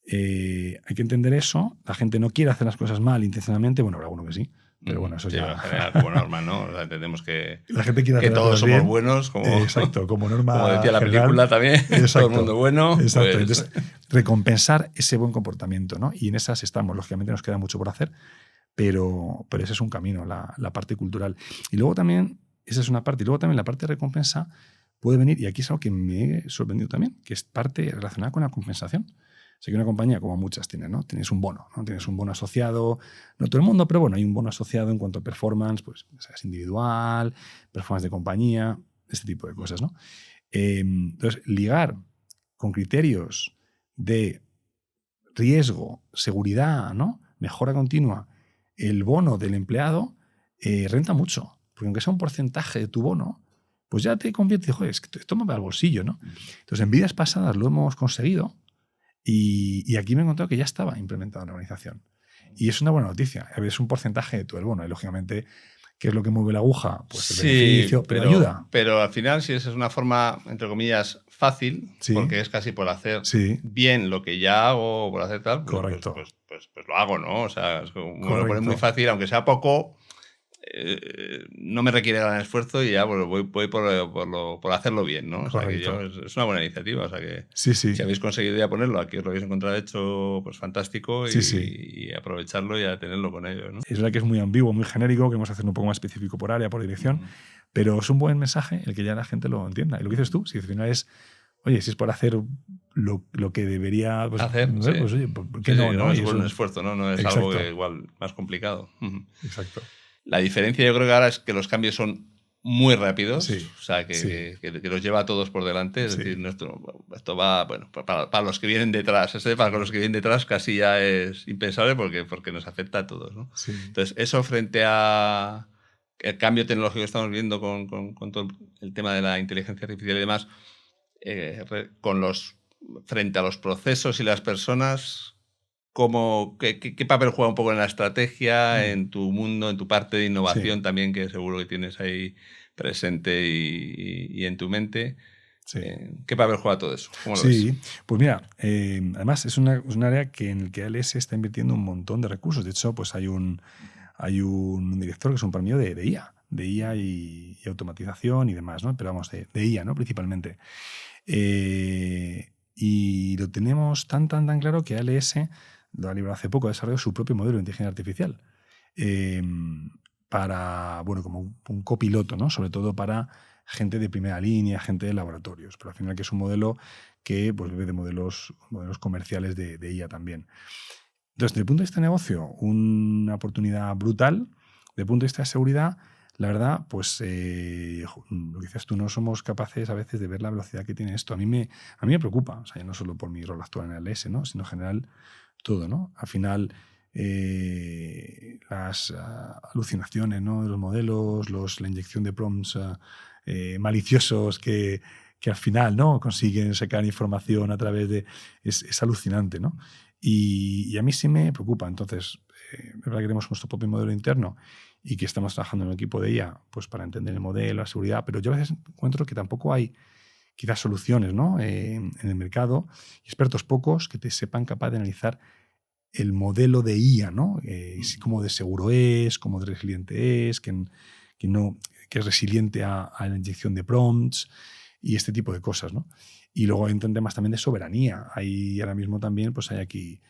hay que entender eso. La gente no quiere hacer las cosas mal intencionalmente, bueno, habrá alguno que sí, pero bueno, eso ya... En general, como norma, ¿no? O sea, entendemos que, la gente quiere hacer que todos somos bien. buenos, como, exacto, como norma como decía la general. película también, Exacto, todo el mundo bueno. Exacto, Pues... entonces recompensar ese buen comportamiento, ¿no? Y en esas estamos, lógicamente nos queda mucho por hacer, pero ese es un camino, la parte cultural. Y luego también, esa es una parte, y luego también la parte de recompensa puede venir, y aquí es algo que me he sorprendido también, que es parte relacionada con la compensación. Sé que una compañía, como muchas tienen, ¿no? Tienes un bono, ¿no? Tienes un bono asociado, no todo el mundo, pero bueno, hay un bono asociado en cuanto a performance, pues es individual, performance de compañía, este tipo de cosas, ¿no? Entonces, ligar con criterios de riesgo, seguridad, ¿no? Mejora continua, el bono del empleado renta mucho, porque aunque sea un porcentaje de tu bono, pues ya te convierte, joder, es que esto me va al bolsillo, ¿no? Entonces, en vidas pasadas lo hemos conseguido. Y aquí me he encontrado que ya estaba implementado en la organización. Y es una buena noticia. Es un porcentaje de todo el bono. Y lógicamente, ¿qué es lo que mueve la aguja? Pues el beneficio, pero ayuda. Pero al final, si esa es una forma, entre comillas, fácil, porque es casi por hacer bien lo que ya hago o por hacer tal, pues lo hago, ¿no? O sea, me lo pone muy fácil, aunque sea poco. No me requiere gran esfuerzo y ya voy por hacerlo bien, ¿no? O sea, que es una buena iniciativa. O sea, que si habéis conseguido ya ponerlo, aquí os lo habéis encontrado hecho, pues fantástico y aprovecharlo y a tenerlo con ellos, ¿no? Es verdad que es muy ambiguo, muy genérico, que vamos a hacer un poco más específico por área, por dirección, pero es un buen mensaje el que ya la gente lo entienda. Y lo que dices tú, si al final es, oye, si es por hacer lo que debería hacer, pues oye, ¿por qué no? No es un esfuerzo, no es algo que igual más complicado. Exacto. La diferencia yo creo que ahora es que los cambios son muy rápidos, o sea, que los lleva a todos por delante. Es decir, esto va, bueno, para los que vienen detrás, para los que vienen detrás casi ya es impensable porque nos afecta a todos, ¿no? Entonces, eso frente a el cambio tecnológico que estamos viendo con todo el tema de la inteligencia artificial y demás, frente a los procesos y las personas, ¿qué papel juega un poco en la estrategia, en tu mundo, en tu parte de innovación también, que seguro que tienes ahí presente y en tu mente? ¿Qué papel juega todo eso? ¿Cómo lo ves? Pues mira, además es un área en el que ALS está invirtiendo un montón de recursos. De hecho, pues hay un director que es un premio de IA y automatización y demás, ¿no? Pero vamos, de IA, ¿no? Principalmente. Y lo tenemos tan claro que ALS lo ha librado hace poco, ha desarrollado su propio modelo de inteligencia artificial para, bueno, como un copiloto, ¿no? Sobre todo para gente de primera línea, gente de laboratorios, pero al final que es un modelo que pues, bebe de modelos comerciales de IA también. Entonces, desde el punto de vista de negocio, una oportunidad brutal. Desde el punto de vista de seguridad, la verdad, pues lo que dices tú, no somos capaces a veces de ver la velocidad que tiene esto. A mí me preocupa, o sea, ya no solo por mi rol actual en el LS, ¿no? Sino en general todo, ¿no? Al final, las alucinaciones, ¿no? de los modelos, la inyección de prompts maliciosos que al final, ¿no? consiguen sacar información a través de... Es alucinante, ¿no? Y a mí sí me preocupa. Entonces, es verdad que tenemos nuestro propio modelo interno y que estamos trabajando en un equipo de IA pues, para entender el modelo, la seguridad, pero yo a veces encuentro que tampoco hay quizás soluciones, ¿no? En el mercado, expertos pocos que te sepan capaz de analizar el modelo de IA, ¿no? Cómo de seguro es, cómo de resiliente es, que es resiliente a la inyección de prompts y este tipo de cosas, ¿no? Y luego hay temas también de soberanía. Hay ahora mismo también, pues hay aquí,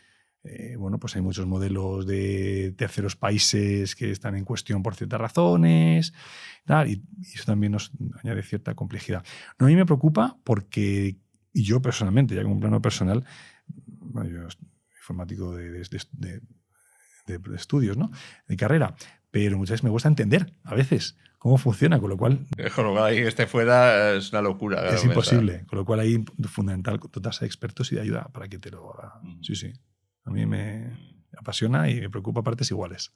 pues hay muchos modelos de terceros países que están en cuestión por ciertas razones, y eso también nos añade cierta complejidad. No, a mí me preocupa porque, y yo personalmente, ya como un plano personal, bueno, yo informático de estudios, ¿no? De carrera, pero muchas veces me gusta entender a veces cómo funciona, con lo cual... Con lo cual ahí que esté fuera es una locura. Es imposible, con lo cual ahí fundamental dotarse de expertos y de ayuda para que te lo haga. Sí, sí. A mí me apasiona y me preocupa a partes iguales.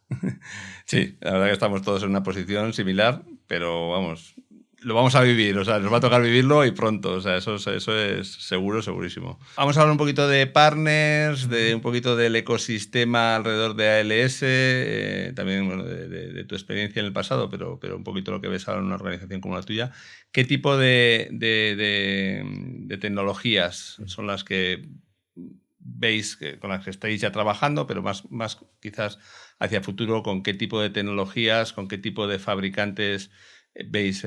Sí, la verdad que estamos todos en una posición similar, pero vamos, lo vamos a vivir, o sea, nos va a tocar vivirlo y pronto, o sea, eso es seguro, segurísimo. Vamos a hablar un poquito de partners, de un poquito del ecosistema alrededor de ALS, también bueno, de tu experiencia en el pasado, pero un poquito lo que ves ahora en una organización como la tuya. ¿Qué tipo de tecnologías son las que veis con las que estáis ya trabajando, pero más quizás hacia futuro, con qué tipo de tecnologías, con qué tipo de fabricantes veis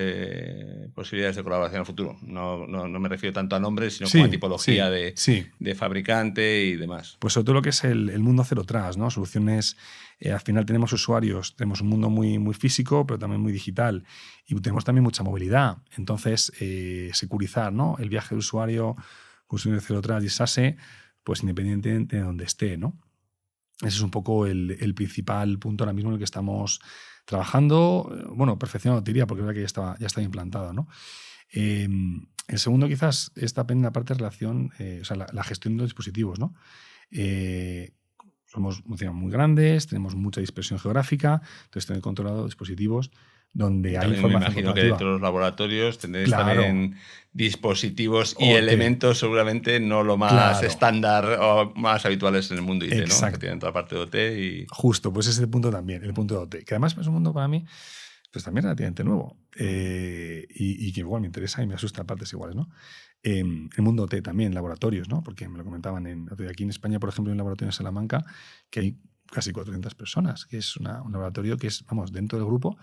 posibilidades de colaboración en el futuro? No me refiero tanto a nombres, sino como a tipología de fabricante y demás. Pues sobre todo lo que es el mundo cero trust, ¿no? Soluciones, al final tenemos usuarios, tenemos un mundo muy, muy físico, pero también muy digital, y tenemos también mucha movilidad. Entonces, securizar, ¿no? El viaje del usuario con soluciones cero trust y SASE, pues independientemente de donde esté, ¿no? Ese es un poco el principal punto ahora mismo en el que estamos trabajando, bueno, perfeccionado diría, porque es verdad que ya está implantado, ¿no? El segundo quizás es también la parte de relación, o sea, la gestión de los dispositivos, ¿no? Somos muy grandes, tenemos mucha dispersión geográfica, entonces tener controlado dispositivos donde hay información. Me imagino que dentro de los laboratorios tendréis también dispositivos y elementos seguramente no lo más estándar o más habituales en el mundo IT, ¿no? Que tienen toda la parte de OT y... Justo, pues ese es el punto también, el punto de OT, que además es un mundo para mí pues también relativamente nuevo y que igual me interesa y me asusta a partes iguales, ¿no? El mundo OT también, laboratorios, ¿no? Porque me lo comentaban aquí en España, por ejemplo, en un laboratorio en Salamanca, que hay casi 400 personas, que es un laboratorio que es, vamos, dentro del grupo,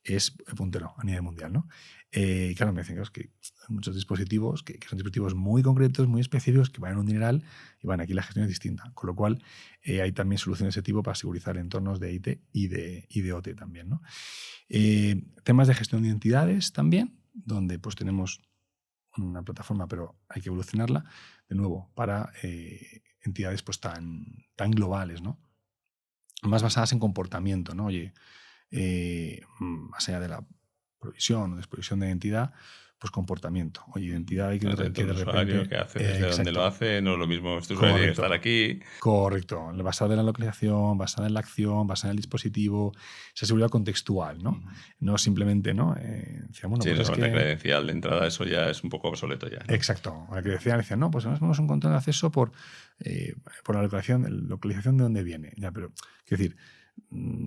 es puntero a nivel mundial, ¿no? Y claro, me dicen que hay muchos dispositivos que son dispositivos muy concretos, muy específicos, que van en un dineral y van aquí la gestión es distinta. Con lo cual, hay también soluciones de ese tipo para segurizar entornos de IT y de OT también, ¿no? Temas de gestión de identidades también, donde pues tenemos una plataforma, pero hay que evolucionarla, de nuevo, para entidades pues tan globales, ¿no? Más basadas en comportamiento, ¿no? Oye, más allá de la provisión o desprovisión de identidad, pues comportamiento. Oye, identidad hay que de repente... que hace, desde donde lo hace, no es lo mismo. Este usuario tiene que estar aquí. Correcto. Basada en la localización, basada en la acción, basada en el dispositivo, esa seguridad contextual, ¿no? No simplemente, ¿no? Decían, bueno, sí, pues la credencial de entrada, eso ya es un poco obsoleto ya, ¿no? Exacto. La credencial decían, no, pues tenemos un control de acceso por la localización de dónde viene. Ya, pero, quiero decir,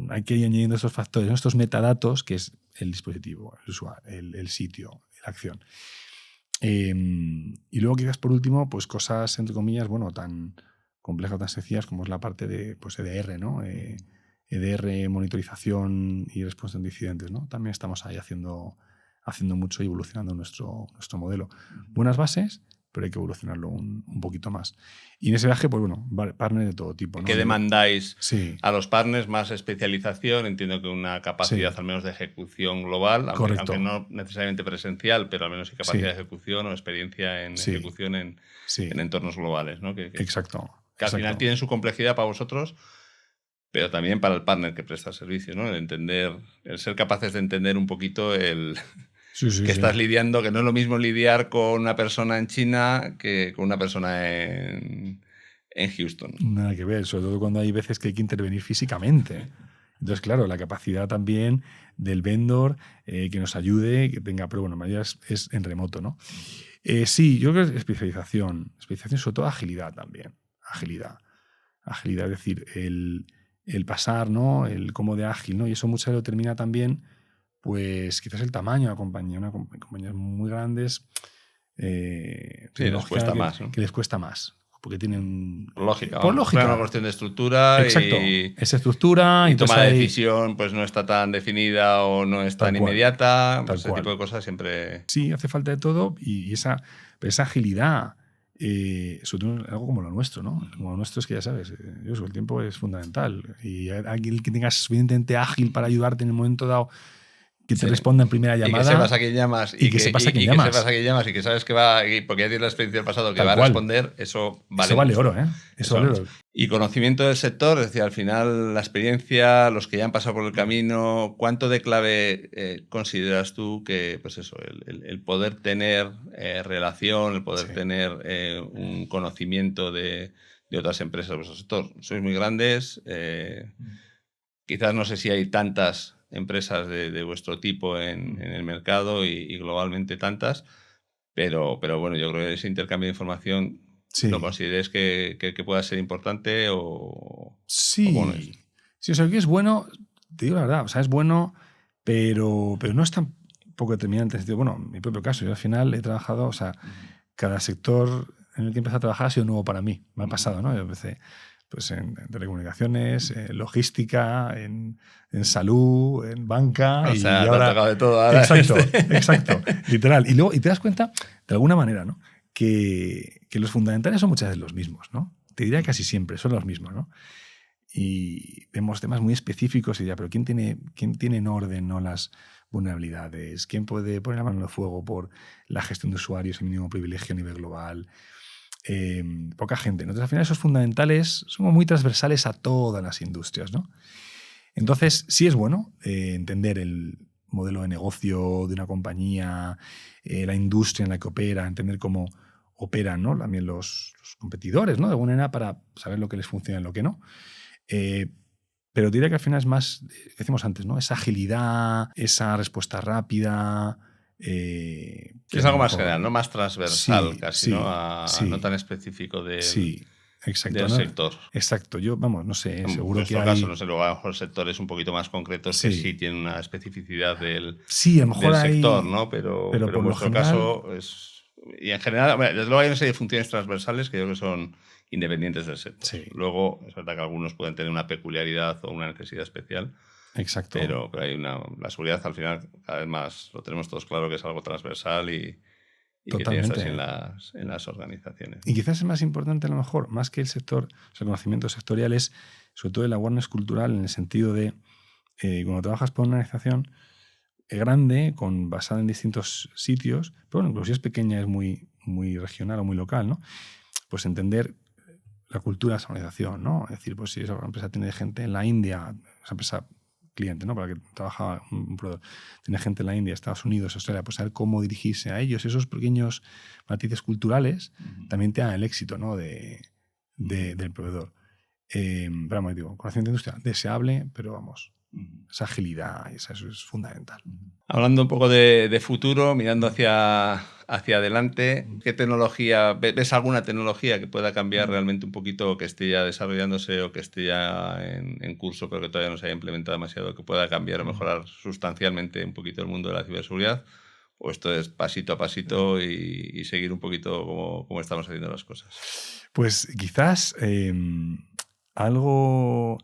hay que ir añadiendo estos factores, estos metadatos, que es el dispositivo, el usuario, el sitio, la acción. Y luego quizás por último, pues cosas, entre comillas, bueno, tan complejas o tan sencillas como es la parte de pues, EDR, ¿no? EDR, monitorización y respuesta de incidentes, ¿no? También estamos ahí haciendo mucho y evolucionando nuestro modelo. Buenas bases, pero hay que evolucionarlo un poquito más. Y en ese viaje, pues bueno, partners de todo tipo, ¿no? ¿Qué demandáis Sí. a los partners? Más especialización, entiendo que una capacidad Sí. al menos de ejecución global, aunque no necesariamente presencial, pero al menos sí capacidad de ejecución o experiencia en ejecución en entornos globales, ¿no? Exacto. Que al final tienen su complejidad para vosotros, pero también para el partner que presta el servicio, ¿no? El ser capaces de entender un poquito que estás lidiando, que no es lo mismo lidiar con una persona en China que con una persona en Houston. Nada que ver, sobre todo cuando hay veces que hay que intervenir físicamente. Entonces, claro, la capacidad también del vendor que nos ayude, que tenga, pero bueno, mayoría es en remoto, ¿no? Sí, yo creo que especialización sobre todo agilidad también. Agilidad, es decir, el pasar, ¿no? El cómo de ágil, ¿no? Y eso muchas veces lo termina también, pues quizás el tamaño de la compañía. Compañías muy grandes, les cuesta más, ¿no? Que les cuesta más. Porque tienen... Lógica. Por lógica. Es una cuestión de estructura. Exacto. Esa estructura. Y toma de decisión pues no está tan definida o no es tan inmediata. Pues ese tipo de cosas siempre... Sí, hace falta de todo. Y esa agilidad, sobre todo algo como lo nuestro, ¿no? Como lo nuestro es que ya sabes, el tiempo es fundamental. Y alguien que tengas suficientemente ágil para ayudarte en el momento dado, que te responda en primera llamada. Y que sepas a quién llamas. Y que sepas a quién llamas. Que sepas a quién llamas y que sabes que va, porque ya tienes la experiencia del pasado, que va a responder, eso vale. Eso vale oro, ¿eh? Eso vale oro. Y conocimiento del sector, es decir, al final la experiencia, los que ya han pasado por el camino, ¿cuánto de clave consideras tú que, pues eso, el poder tener relación, el poder tener un conocimiento de otras empresas de vuestro sector? Sois muy grandes, quizás no sé si hay tantas empresas de vuestro tipo en el mercado y globalmente tantas, pero bueno, yo creo que ese intercambio de información lo consideres que pueda ser importante o... Sí, ¿o cómo es? Sí, o sea, que es bueno, te digo la verdad, o sea, es bueno, pero no es tan poco determinante. Bueno, en mi propio caso, yo al final he trabajado, o sea, cada sector en el que empecé a trabajar ha sido nuevo para mí, me ha pasado, ¿no? Yo empecé pues en telecomunicaciones, en logística, en salud, en banca. O sea, y ahora, te ha tocado de todo ahora. Exacto, literal. Y luego y te das cuenta, de alguna manera, ¿no? Que los fundamentales son muchas veces los mismos, ¿no? Te diría casi siempre, son los mismos, ¿no? Y vemos temas muy específicos y ya, pero ¿quién tiene en orden, ¿no? Las vulnerabilidades? ¿Quién puede poner la mano en el fuego por la gestión de usuarios, el mínimo privilegio a nivel global? Poca gente. Entonces, al final, esos fundamentales son muy transversales a todas las industrias, ¿no? Entonces, sí es bueno entender el modelo de negocio de una compañía, la industria en la que opera, entender cómo operan, ¿no? También los competidores, ¿no? De alguna manera para saber lo que les funciona y lo que no. Pero diría que al final es más, que decimos antes, ¿no? Esa agilidad, esa respuesta rápida. Es algo más general, ¿no? Más transversal casi, ¿no? No tan específico del sector. Exacto. Yo, vamos, no sé, seguro que hay... En caso, no sé, luego a lo mejor sectores un poquito más concretos que sí tienen una especificidad del sector, ¿no? Pero en vuestro caso es... Y en general, desde luego hay una serie de funciones transversales que yo creo que son independientes del sector. Sí. Luego, es verdad que algunos pueden tener una peculiaridad o una necesidad especial. Exacto. Pero hay la seguridad al final cada vez más lo tenemos todos claro que es algo transversal y que tienes así en las organizaciones. Y quizás es más importante a lo mejor, más que el sector, o sea, el conocimiento sectorial, es sobre todo el awareness cultural en el sentido de cuando trabajas por una organización grande, basada en distintos sitios, pero bueno, incluso si es pequeña, es muy, muy regional o muy local, ¿no? Pues entender la cultura de esa organización, ¿no? Es decir, pues si esa empresa tiene gente en la India, esa empresa cliente, ¿no? Para que trabaja un proveedor, tiene gente en la India, Estados Unidos, Australia, pues saber cómo dirigirse a ellos, esos pequeños matices culturales también te dan el éxito, ¿no? del proveedor. Pero vamos, digo, conocimiento de industria deseable, pero vamos, esa agilidad, eso es fundamental. Hablando un poco de futuro, mirando hacia adelante, ¿qué tecnología, ves alguna tecnología que pueda cambiar realmente un poquito, que esté ya desarrollándose o que esté ya en curso, pero que todavía no se haya implementado demasiado, que pueda cambiar o mejorar sustancialmente un poquito el mundo de la ciberseguridad? ¿O esto es pasito a pasito y seguir un poquito como estamos haciendo las cosas? Pues quizás algo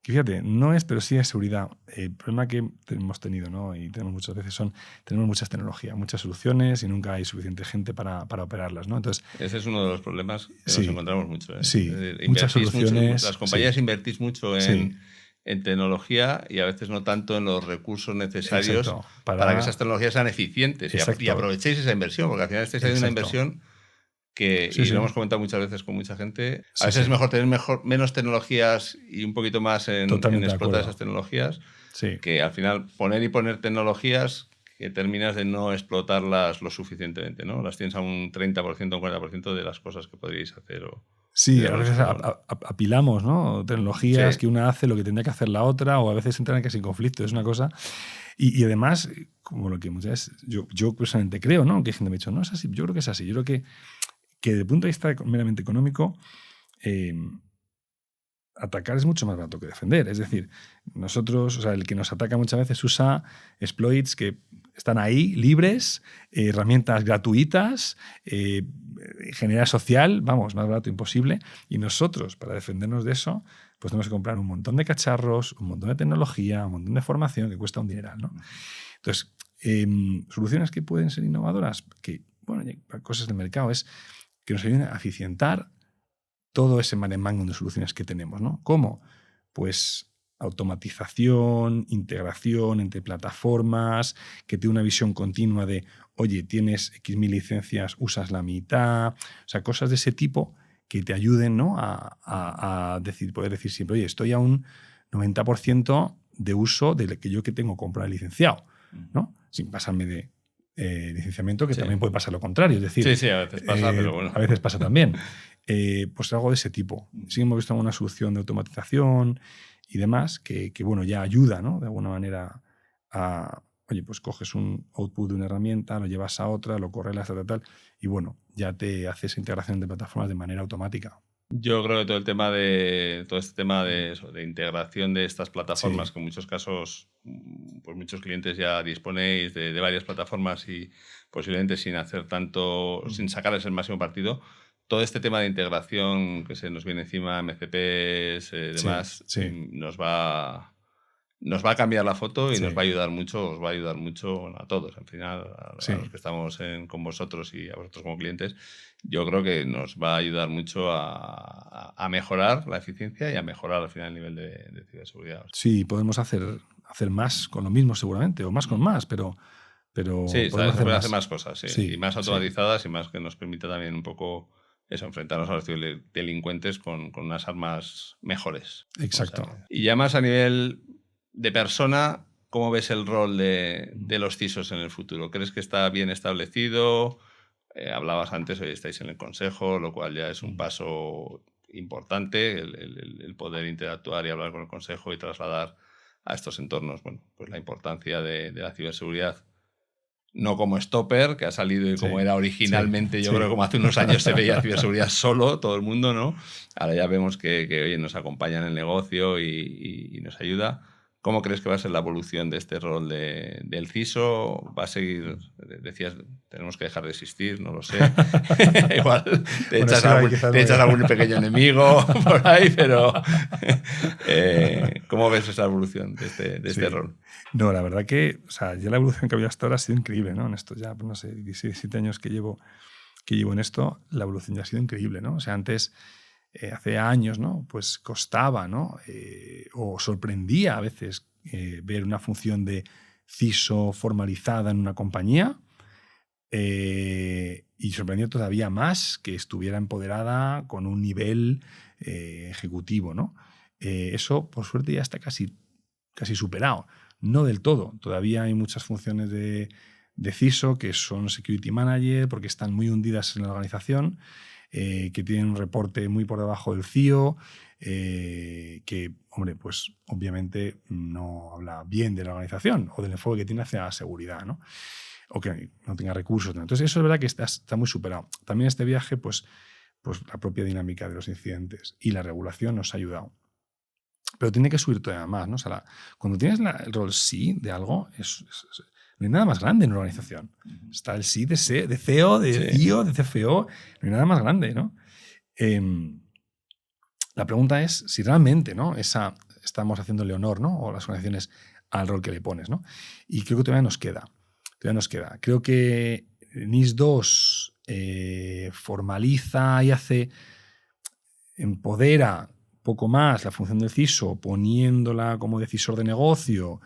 que fíjate, no es, pero sí es seguridad. El problema que hemos tenido, ¿no? Y tenemos muchas veces tenemos muchas tecnologías, muchas soluciones y nunca hay suficiente gente para operarlas, ¿no? Entonces, ese es uno de los problemas que nos sí, encontramos mucho. sí, Es decir, muchas invertís mucho, soluciones, las sí, compañías invertís mucho sí, en tecnología y a veces no tanto en los recursos necesarios exacto, para que esas tecnologías sean eficientes y exacto, aprovechéis esa inversión, porque al final estáis haciendo una exacto, inversión que, sí, y lo sí, hemos comentado muchas veces con mucha gente, a sí, veces es sí, mejor tener menos tecnologías y un poquito más en totalmente de explotar esas acuerdo, tecnologías, sí. que al final poner tecnologías que terminas de no explotarlas lo suficientemente, ¿no? Las tienes a un 30%, un 40% de las cosas que podríais hacer o Sí, de a lo veces nuestro, ¿no? apilamos, ¿no? Tecnologías Sí, que una hace lo que tendría que hacer la otra, o a veces entran casi en conflicto, es una cosa. Y además, como lo que muchas veces yo personalmente creo, ¿no? Que hay gente me ha dicho, no es así, yo creo que es así. Yo creo que desde el punto de vista meramente económico, eh, atacar es mucho más barato que defender. Es decir, nosotros, o sea, el que nos ataca muchas veces usa exploits que están ahí, libres, herramientas gratuitas, ingeniería social, vamos, más barato imposible. Y nosotros, para defendernos de eso, pues tenemos que comprar un montón de cacharros, un montón de tecnología, un montón de formación que cuesta un dineral, ¿no? Entonces, soluciones que pueden ser innovadoras, que, bueno, cosas del mercado, es que nos ayuden a eficientar todo ese maremango de soluciones que tenemos, ¿no? ¿Cómo? Pues automatización, integración entre plataformas, que te dé una visión continua de, oye, tienes X mil licencias, usas la mitad, o sea, cosas de ese tipo que te ayuden, ¿no? a poder decir siempre, oye, estoy a un 90% de uso de lo que yo que tengo comprado licenciado, ¿no? Sin pasarme de licenciamiento, que sí. también puede pasar lo contrario, es decir, Sí, sí, a veces pasa, pero bueno. a veces pasa también. Pues algo de ese tipo. Sí hemos visto alguna solución de automatización y demás que bueno, ya ayuda, ¿no? De alguna manera a, oye, pues coges un output de una herramienta, lo llevas a otra, lo correlas, tal, y bueno, ya te haces integración de plataformas de manera automática. Yo creo que todo este tema de, de integración de estas plataformas, Sí. que en muchos casos, pues muchos clientes ya disponéis de varias plataformas y posiblemente sin hacer tanto, sin sacarles el máximo partido, todo este tema de integración que se nos viene encima, MCPs, Sí, demás, sí, nos va a cambiar la foto y nos va sí, a ayudar mucho, os va a ayudar mucho, bueno, a todos, al final, a los sí. que estamos con vosotros y a vosotros como clientes. Yo creo que nos va a ayudar mucho a mejorar la eficiencia y a mejorar al final el nivel de ciberseguridad. Sí, podemos hacer más con lo mismo seguramente, o más con más, pero Sí, podemos se hacer pueden hacer más. más cosas, sí. Y Sí, más sí, automatizadas y más que nos permita también un poco eso, enfrentarnos a los delincuentes con unas armas mejores. O sea exacto. y ya más a nivel de persona, ¿cómo ves el rol de los CISOs en el futuro? ¿Crees que está bien establecido? Hablabas antes, hoy estáis en el consejo, lo cual ya es un paso importante, el poder interactuar y hablar con el consejo y trasladar a estos entornos, bueno, pues la importancia de la ciberseguridad. No como Stopper, que ha salido y como Sí, era sí, originalmente, yo sí. creo que como hace unos años se veía ciberseguridad solo, todo el mundo, ¿no? Ahora ya vemos que oye, nos acompaña en el negocio y nos ayuda. ¿Cómo crees que va a ser la evolución de este rol del CISO? ¿Va a seguir? Decías, tenemos que dejar de existir, no lo sé. Igual Bueno, sí, va, quizás te no. echas algún pequeño enemigo por ahí, pero ¿cómo ves esa evolución de este Sí. rol? No, la verdad que, o sea, ya la evolución que ha habido hasta ahora ha sido increíble, ¿no? En esto ya, pues, no sé, 17 años que llevo en esto, la evolución ya ha sido increíble, ¿no? O sea, antes, hace años, ¿no? Pues costaba, ¿no? O sorprendía a veces ver una función de CISO formalizada en una compañía, y sorprendía todavía más que estuviera empoderada con un nivel ejecutivo, ¿no? Eso, por suerte, ya está casi superado. No del todo. Todavía hay muchas funciones de CISO que son Security Manager porque están muy hundidas en la organización, que tienen un reporte muy por debajo del CIO, que, hombre, pues obviamente no habla bien de la organización o del enfoque que tiene hacia la seguridad, ¿no? O que no tenga recursos, ¿no? Entonces, eso es verdad que está muy superado. También este viaje, pues la propia dinámica de los incidentes y la regulación nos ha ayudado. Pero tiene que subir todavía más, ¿no? O sea, cuando tienes el rol sí de algo, no hay nada más grande en una organización. Está el sí de CEO, de Sí. CIO, de CFO, no hay nada más grande, ¿no? La pregunta es si realmente, ¿no? esa estamos haciéndole honor, ¿no? O las organizaciones al rol que le pones, ¿no? Y creo que todavía nos queda. Creo que NIS 2 formaliza y empodera poco más la función del CISO, poniéndola como decisor de negocio,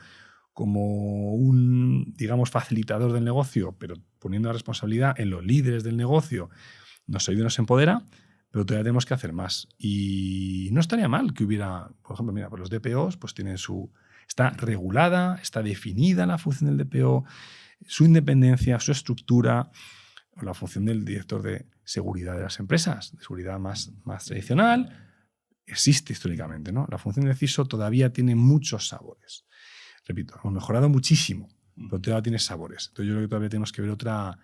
como un, digamos, facilitador del negocio, pero poniendo la responsabilidad en los líderes del negocio. Nos ayuda y nos empodera, pero todavía tenemos que hacer más. Y no estaría mal que hubiera, por ejemplo, mira, pues los DPOs pues tienen está regulada, está definida la función del DPO, su independencia, su estructura, o la función del director de seguridad de las empresas, de seguridad más tradicional, existe históricamente, ¿no? La función del CISO todavía tiene muchos sabores. Repito, hemos mejorado muchísimo, pero todavía tiene sabores. Entonces yo creo que todavía tenemos que ver otra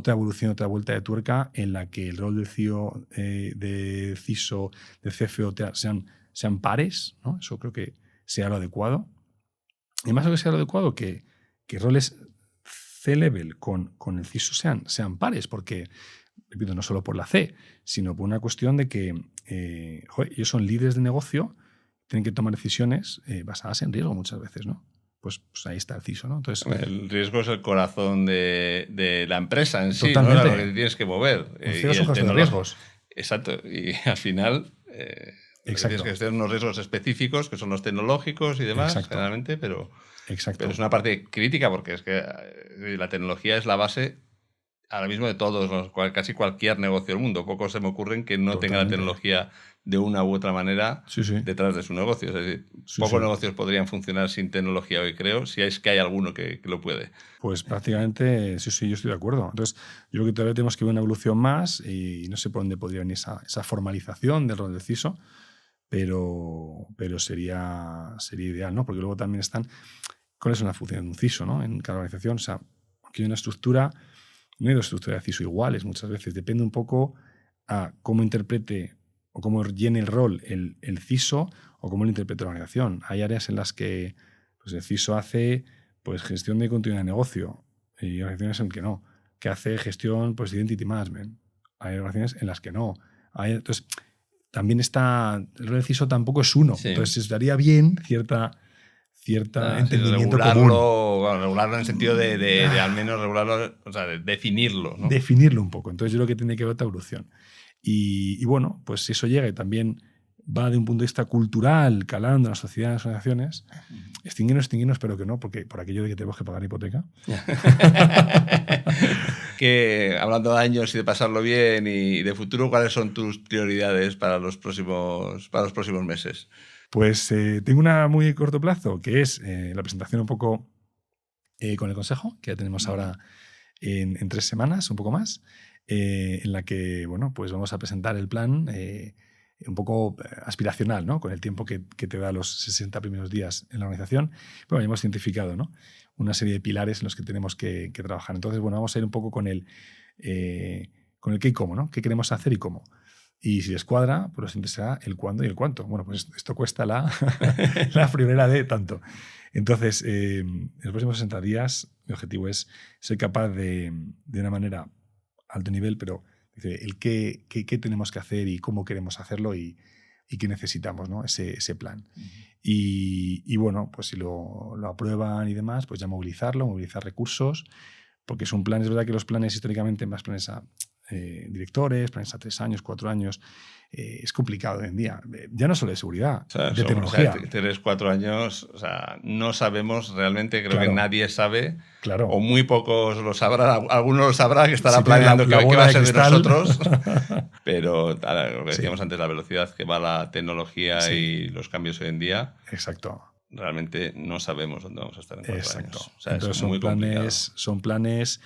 evolución, otra vuelta de tuerca en la que el rol del CIO, del CISO, del CFO sean pares, ¿no? Eso creo que sea lo adecuado. Y más lo que sea lo adecuado, que roles C-level con el CISO sean pares, porque, repito, no solo por la C, sino por una cuestión de que ellos son líderes de negocio, tienen que tomar decisiones basadas en riesgo muchas veces, ¿no? Pues ahí está el CISO, ¿no? Entonces, el riesgo es el corazón de la empresa en sí, totalmente, ¿no? Lo que tienes que mover. Los ojos de los riesgos. Exacto. Y al final tienes que hacer unos riesgos específicos, que son los tecnológicos y demás, generalmente, pero es una parte crítica porque es que la tecnología es la base ahora mismo de todos, casi cualquier negocio del mundo. Pocos se me ocurren que no tenga la tecnología de una u otra manera detrás de su negocio. Es decir, pocos negocios podrían funcionar sin tecnología hoy, creo, si es que hay alguno que lo puede. Pues prácticamente, sí, yo estoy de acuerdo. Entonces, yo creo que todavía tenemos que ver una evolución más y no sé por dónde podría venir esa formalización del rol del CISO, pero sería ideal, ¿no? Porque luego también están cuál es una función de un CISO, ¿no? En cada organización, o sea, aquí hay una estructura, no hay dos estructuras de CISO iguales muchas veces, depende un poco a cómo interprete o cómo llene el rol el CISO o cómo lo interprete la organización. Hay áreas en las que pues, el CISO hace pues, gestión de continuidad de negocio y organizaciones en que no, que hace gestión pues, de identity management. Hay organizaciones en las que no. Entonces, también está, el rol del CISO tampoco es uno. Sí. Entonces, estaría bien cierta entendimiento regularlo en el sentido de al menos regularlo, o sea, de definirlo, ¿no? Definirlo un poco. Entonces yo creo que tiene que haber otra evolución. Y bueno, pues si eso llega y también va de un punto de vista cultural, calando en la sociedad, en las asociaciones, extinguirnos, pero que no, porque por aquello de que tenemos que pagar hipoteca. Que hablando de años y de pasarlo bien y de futuro, ¿cuáles son tus prioridades para los próximos meses? Pues tengo una muy corto plazo, que es la presentación un poco con el Consejo, que ya tenemos ahora en 3 semanas, un poco más, en la que bueno, pues vamos a presentar el plan un poco aspiracional, ¿no? Con el tiempo que te da los 60 primeros días en la organización. Bueno, ya hemos identificado, ¿no? Una serie de pilares en los que tenemos que trabajar. Entonces, bueno, vamos a ir un poco con el qué y cómo, ¿no? ¿Qué queremos hacer y cómo? Y si les cuadra, pues lo siguiente será el cuándo y el cuánto. Bueno, pues esto cuesta la primera de tanto. Entonces, en los próximos 60 días, mi objetivo es ser capaz de una manera alto nivel, pero el qué tenemos que hacer y cómo queremos hacerlo y qué necesitamos, ¿no? Ese plan. Y bueno, pues si lo aprueban y demás, pues ya movilizar recursos, porque es un plan, es verdad que los planes históricamente, más planes a directores, planes a 3 años, 4 años, es complicado hoy en día. Ya no solo de seguridad, o sea, de tecnología. 3, 4 años, o sea, no sabemos realmente, creo que nadie sabe, o muy pocos lo sabrán, alguno lo sabrá que estará planeando qué va a ser de nosotros, pero lo que decíamos antes, la velocidad que va la tecnología y los cambios hoy en día. Exacto. Realmente no sabemos dónde vamos a estar en 4 años. O sea, entonces es muy complicado. Son planes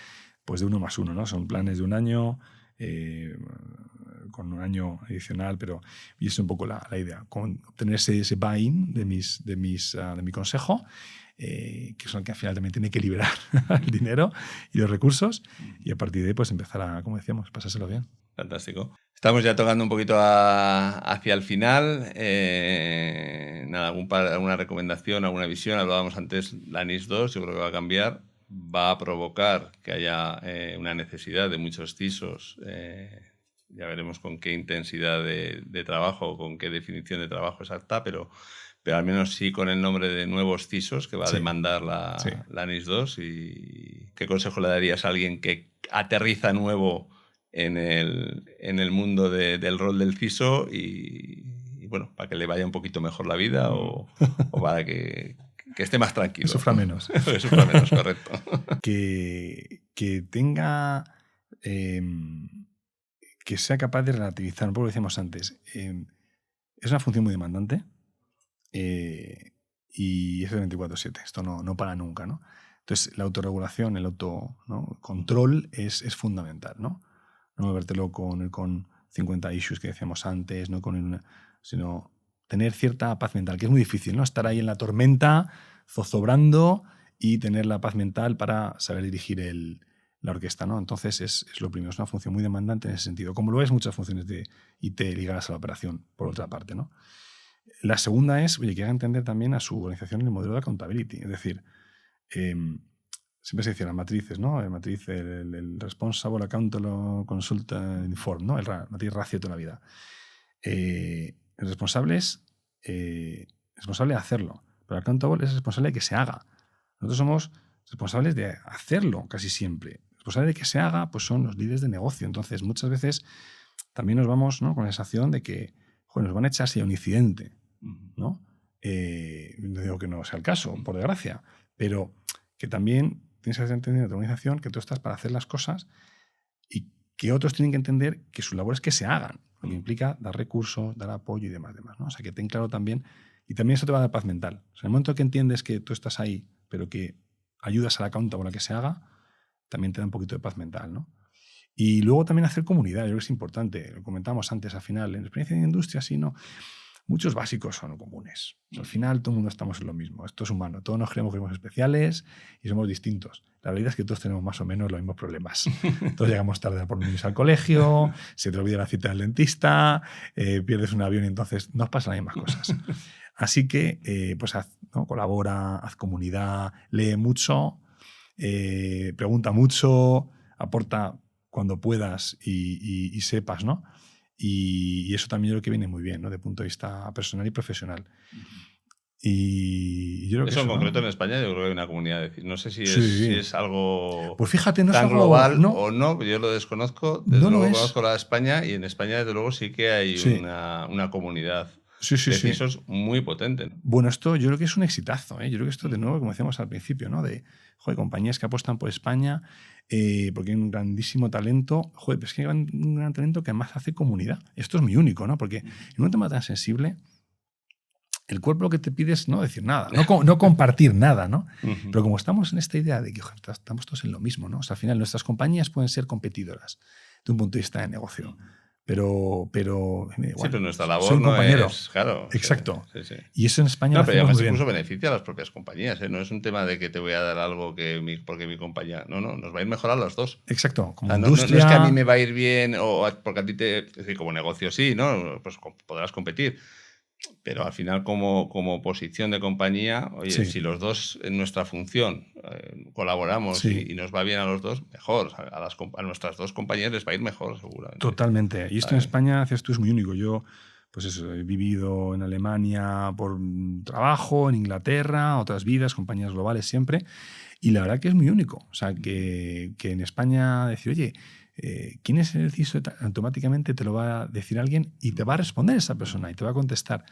pues de 1 más 1, ¿no? Son planes de 1 año, con 1 año adicional, y es un poco la idea, obtener ese buy-in de mi consejo, que son el que al final también tiene que liberar el dinero y los recursos, y a partir de ahí pues empezar a, como decíamos, pasárselo bien. Fantástico. Estamos ya tocando un poquito hacia el final. Nada, alguna recomendación, alguna visión. Hablábamos antes, la NIS 2, yo creo que va a cambiar. Va a provocar que haya una necesidad de muchos CISOs. Ya veremos con qué intensidad de trabajo, con qué definición de trabajo exacta, pero pero al menos sí con el nombre de nuevos CISOs que va a demandar la NIS 2. ¿Y qué consejo le darías a alguien que aterriza nuevo en el mundo del rol del CISO y bueno, para que le vaya un poquito mejor la vida o para que esté más tranquilo? Que sufra menos. Que sufra menos, correcto. Que tenga... que sea capaz de relativizar, un poco lo decíamos antes. Es una función muy demandante y es de 24/7. Esto no para nunca, ¿no? Entonces, la autorregulación, el autocontrol es fundamental, ¿no? No volvértelo con 50 issues que decíamos antes, sino tener cierta paz mental, que es muy difícil, ¿no? Estar ahí en la tormenta, zozobrando y tener la paz mental para saber dirigir la orquesta, ¿no? Entonces, es lo primero, es una función muy demandante en ese sentido, como lo es muchas funciones de IT ligadas a la operación, por otra parte, ¿no? La segunda es, oye, que haga entender también a su organización el modelo de accountability, es decir, siempre se dice las matrices, ¿no? La matriz, el responsible, accountable, consulta, inform, ¿no? La matriz ratio de toda la vida. El responsable es responsable de hacerlo, pero el accountable es responsable de que se haga. Nosotros somos responsables de hacerlo casi siempre. Responsable de que se haga, pues son los líderes de negocio. Entonces, muchas veces también nos vamos, ¿no?, con la sensación de que nos van a echar si hay un incidente, ¿no? No digo que no sea el caso, por desgracia, pero que también tienes que entender en tu organización que tú estás para hacer las cosas y que otros tienen que entender que su labor es que se hagan, lo que implica dar recursos, dar apoyo y demás, ¿no? O sea, que ten claro también, y también eso te va a dar paz mental. O sea, en el momento que entiendes que tú estás ahí, pero que ayudas a la accountable a que se haga, también te da un poquito de paz mental, ¿no? Y luego también hacer comunidad, yo creo que es importante, lo comentábamos antes al final, en la experiencia de industria, sí, no. Muchos básicos son comunes. O sea, al final todo el mundo estamos en lo mismo. Esto es humano. Todos nos creemos que somos especiales y somos distintos. La realidad es que todos tenemos más o menos los mismos problemas. Todos llegamos tarde por niños al colegio, se te olvida la cita del dentista, pierdes un avión y entonces nos pasan las mismas cosas. Así que pues colabora, haz comunidad, lee mucho, pregunta mucho, aporta cuando puedas y sepas, ¿no? Y eso también yo creo que viene muy bien, ¿no?, de punto de vista personal y profesional. Y yo creo que eso en concreto, ¿no?, en España yo creo que hay una comunidad. No sé si es algo pues fíjate, no tan es algo global o no, yo lo desconozco. Desde luego conozco la de España y en España desde luego sí que hay una comunidad de CISOs muy potente, ¿no? Bueno, esto yo creo que es un exitazo, ¿eh? Yo creo que esto, de nuevo, como decíamos al principio, ¿no?, de compañías que apuestan por España porque hay un grandísimo talento. Pero es que hay un gran talento que además hace comunidad. Esto es muy único, ¿no? Porque en un tema tan sensible, el cuerpo lo que te pide es no decir nada, no compartir nada, ¿no? Pero como estamos en esta idea de que estamos todos en lo mismo, ¿no? O sea, al final nuestras compañías pueden ser competidoras de un punto de vista de negocio. Pero pero nuestra labor no es, claro. Exacto. Sí. Y eso en España no, pero además incluso beneficia a las propias compañías, ¿eh? No es un tema de que te voy a dar algo porque mi compañía. No, nos va a ir mejor a los dos. Exacto. Como industria... no es que a mí me va a ir bien o porque a ti es decir, como negocio sí, ¿no? Pues podrás competir. Pero al final, como posición de compañía, oye, si los dos en nuestra función colaboramos y nos va bien a los dos, mejor. A nuestras dos compañías les va a ir mejor, seguramente. Totalmente. Y esto en España, esto es muy único. Yo, pues eso, he vivido en Alemania por trabajo, en Inglaterra, otras vidas, compañías globales siempre. Y la verdad que es muy único. O sea, que en España decir, oye, ¿quién es el CISO? Automáticamente te lo va a decir alguien y te va a responder esa persona y te va a contestar.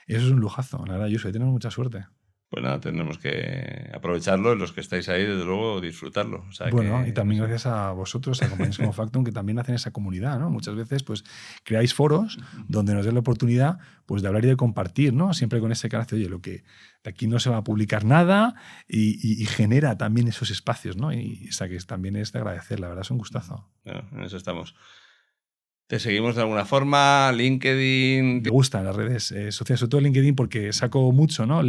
Eso es un lujazo, la verdad, Josu, tenemos mucha suerte. Pues nada, tenemos que aprovecharlo, los que estáis ahí, desde luego, disfrutarlo. O sea, y también gracias a vosotros, a compañías como Factum, que también hacen esa comunidad, ¿no? Muchas veces pues creáis foros donde nos den la oportunidad pues de hablar y de compartir, ¿no? Siempre con ese carácter, oye, lo que de aquí no se va a publicar nada y genera también esos espacios, ¿no? Y o sea, que también es de agradecer, la verdad, es un gustazo. Bueno, en eso estamos. ¿Te seguimos de alguna forma? ¿LinkedIn? Me gustan las redes sociales, sobre todo LinkedIn, porque saco mucho, ¿no?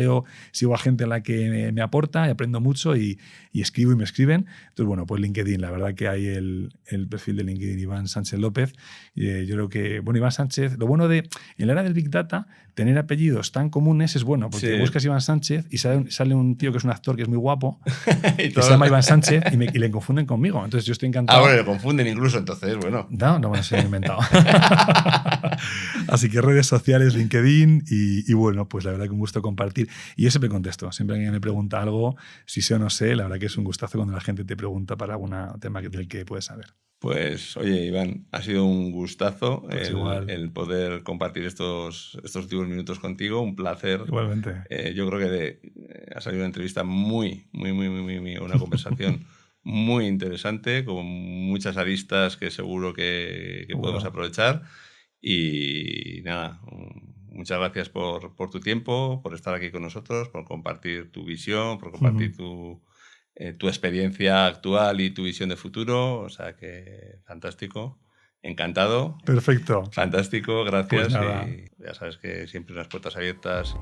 Sigo a gente a la que me aporta y aprendo mucho y escribo y me escriben. Entonces, bueno, pues LinkedIn, la verdad que hay el perfil de LinkedIn Iván Sánchez López. Yo creo que, bueno, Iván Sánchez, lo bueno en la era del Big Data, tener apellidos tan comunes es bueno, porque buscas Iván Sánchez y sale un tío que es un actor que es muy guapo, que se llama Iván Sánchez y le confunden conmigo. Entonces yo estoy encantado. Bueno, le confunden incluso, entonces, bueno. No, se lo he inventado. Así que redes sociales, LinkedIn y bueno, pues la verdad que un gusto compartir. Y yo siempre contesto, siempre que alguien me pregunta algo, si sé o no sé, la verdad que es un gustazo cuando la gente te pregunta para algún tema del que puedes saber. Pues oye, Iván, ha sido un gustazo Pues igual. el poder compartir estos últimos minutos contigo, un placer. Igualmente. Yo creo que ha salido una entrevista una conversación muy interesante, con muchas aristas que seguro que podemos aprovechar. Y nada, muchas gracias por tu tiempo, por estar aquí con nosotros, por compartir tu visión, por compartir tu experiencia actual y tu visión de futuro. O sea que fantástico, encantado. Perfecto. Fantástico, gracias. Pues nada. Y ya sabes que siempre unas puertas abiertas.